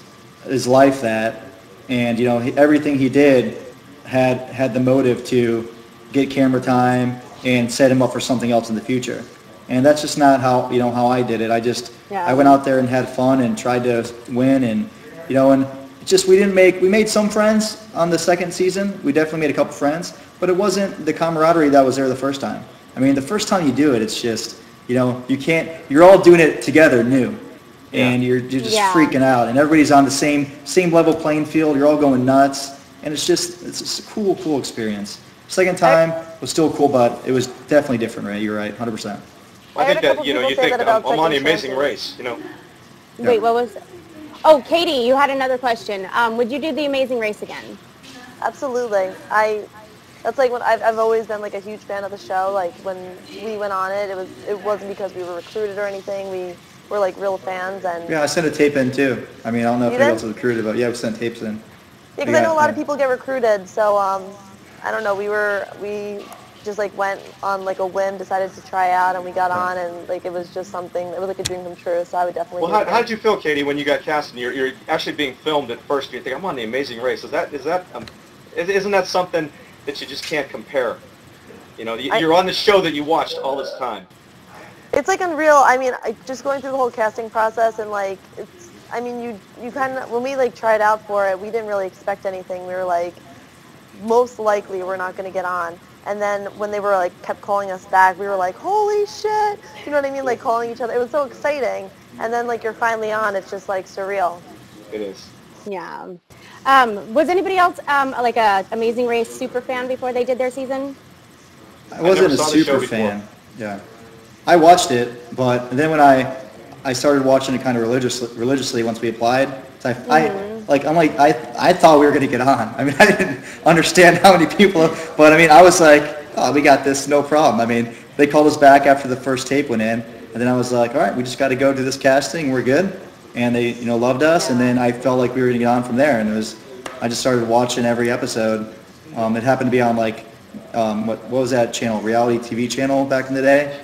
life that, and, you know, everything he did had the motive to get camera time and set him up for something else in the future. And that's just not how I did it. I went out there and had fun and tried to win, and, you know, and just we made some friends on the second season. We definitely made a couple friends, but it wasn't the camaraderie that was there the first time. I mean, the first time you do it, it's just, you know, you're all doing it together new, and you're just freaking out, and everybody's on the same level playing field. You're all going nuts, and it's just a cool experience. Second time was still cool, but it was definitely different, right? You're right, 100%. I think that, you know, you think I'm on The Amazing Race, you know. Wait, what was? Oh, Katie, you had another question. Would you do The Amazing Race again? Absolutely. That's like what I've always been, like, a huge fan of the show. Like, when we went on it, it wasn't because we were recruited or anything. We were, like, real fans. And yeah, I sent a tape in too. I mean, I don't know if anybody else was recruited, but yeah, we sent tapes in. Yeah, because I know a lot of people get recruited. So I don't know. We just, like, went on, like, a whim, decided to try out, and we got on, and, like, it was just something. It was like a dream come true. So I would definitely. Well, how did you feel, Katie, when you got cast and you're actually being filmed at first? You think, I'm on The Amazing Race. Isn't that something that you just can't compare? You know, you're on the show that you watched all this time. It's, like, unreal. I mean, just going through the whole casting process, and, like, it's. I mean, you kind of, when we, like, tried out for it, we didn't really expect anything. We were like, most likely we're not going to get on. And then when they were, like, kept calling us back, we were like, holy shit! You know what I mean? Like, calling each other. It was so exciting. And then, like, you're finally on. It's just, like, surreal. It is. Yeah. Was anybody else, like, a Amazing Race super fan before they did their season? I wasn't a super fan. Yeah. I watched it, but then when I started watching it kind of religiously once we applied, so I thought we were going to get on. I mean, I didn't understand how many people, but I mean, I was like, oh, we got this, no problem. I mean, they called us back after the first tape went in, and then I was like, all right, we just got to go do this casting, we're good. And they, you know, loved us, and then I felt like we were going to get on from there, and I just started watching every episode. It happened to be on, like, what was that channel, reality TV channel back in the day?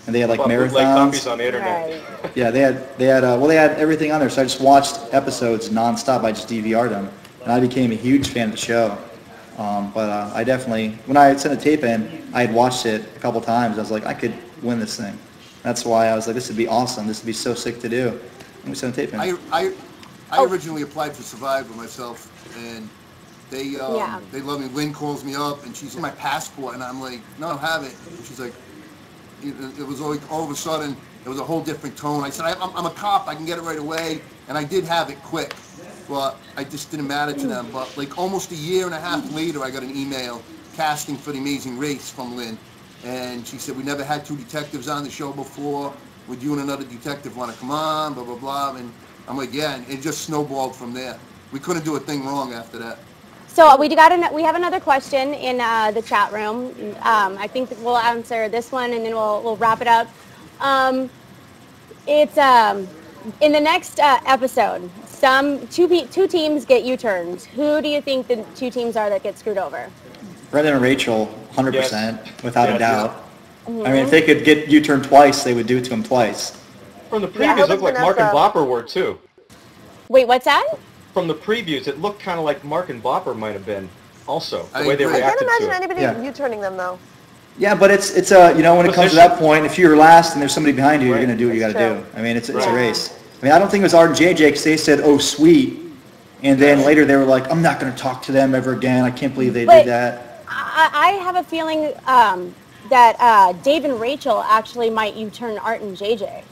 And they had, like, marathons. On the internet. Yeah, they had everything on there. So I just watched episodes nonstop. I just DVR'd them, and I became a huge fan of the show. But I definitely, when I sent a tape in, I had watched it a couple times. I was like, I could win this thing. That's why I was like, this would be awesome. This would be so sick to do. And we sent a tape in. I originally applied for Survivor myself, and they love me. Lynn calls me up, and she's my passport, and I'm like, no, I don't have it. And she's like, it was all of a sudden, it was a whole different tone. I said, I'm a cop, I can get it right away. And I did have it quick, but I just didn't matter to them. But like almost a year and a half later, I got an email casting for The Amazing Race from Lynn. And she said, we never had 2 detectives on the show before. Would you and another detective want to come on, blah, blah, blah. And I'm like, yeah, and it just snowballed from there. We couldn't do a thing wrong after that. So we have another question in the chat room. I think that we'll answer this one and then we'll wrap it up. It's in the next episode, two teams get U-turns. Who do you think the 2 teams are that get screwed over? Brendan and Rachel, 100%, Yes. without Yes, a doubt. I mean, if they could get U-turn twice, they would do it to him twice. From the previews, it looked like Mark and Bopper were too. Wait, what's that? From the previews, it looked kind of like Mark and Bopper might have been also, the I way they agree. I can't reacted to imagine it. anybody U-turning them though. Yeah, but it's you know, when it comes to that point, if you're last and there's somebody behind you, you're going to do what you got to do. I mean, it's a race. I mean, I don't think it was Art and JJ because they said, oh, sweet. And then later they were like, I'm not going to talk to them ever again. I can't believe they did that. I have a feeling that Dave and Rachel actually might U-turn Art and JJ.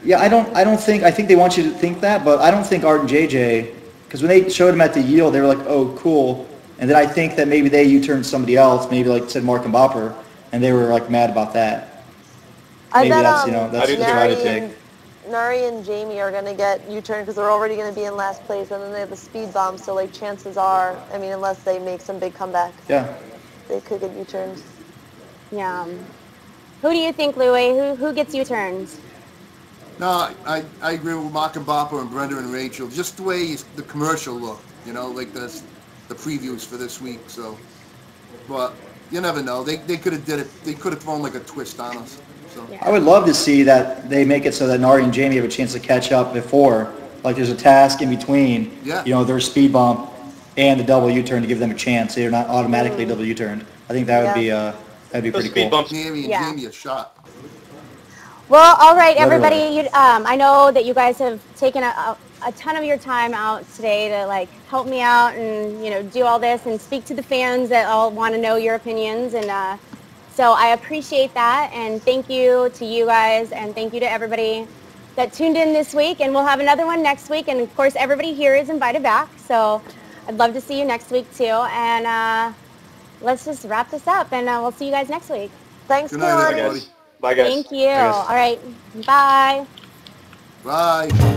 Yeah, I think they want you to think that, but I don't think Art and JJ, because when they showed him at the yield, they were like, oh, cool. And then I think that maybe they U-turned somebody else, maybe like said Mark and Bopper, and they were like mad about that. I Maybe bet that's, you know, that's what they try to take. Nari and Jamie are going to get U-turned because they're already going to be in last place, and then they have a speed bump, so like chances are, I mean, unless they make some big comeback, they could get U-turned. Yeah. Who do you think, Louie? Who gets U-turns? No, I agree with Mark and Bopper and Brenda and Rachel. Just the way the commercial looked, you know, like the previews for this week. So, but you never know. They could have did it. They could have thrown like a twist on us. So. I would love to see that they make it so that Nari and Jamie have a chance to catch up before. Like there's a task in between, you know, their speed bump and the double U-turn to give them a chance. They're not automatically double U-turned. I think that would be that'd be pretty cool. Bumps Nari and Jamie a shot. Well, all right, everybody. I know that you guys have taken a ton of your time out today to like help me out and do all this and speak to the fans that all want to know your opinions, and so I appreciate that, and thank you to you guys, and thank you to everybody that tuned in this week, and we'll have another one next week, and of course everybody here is invited back, so I'd love to see you next week too, and let's just wrap this up, and we'll see you guys next week. Thanks, Good night, everybody. Bye, guys. Thank you. All right. Bye. Bye.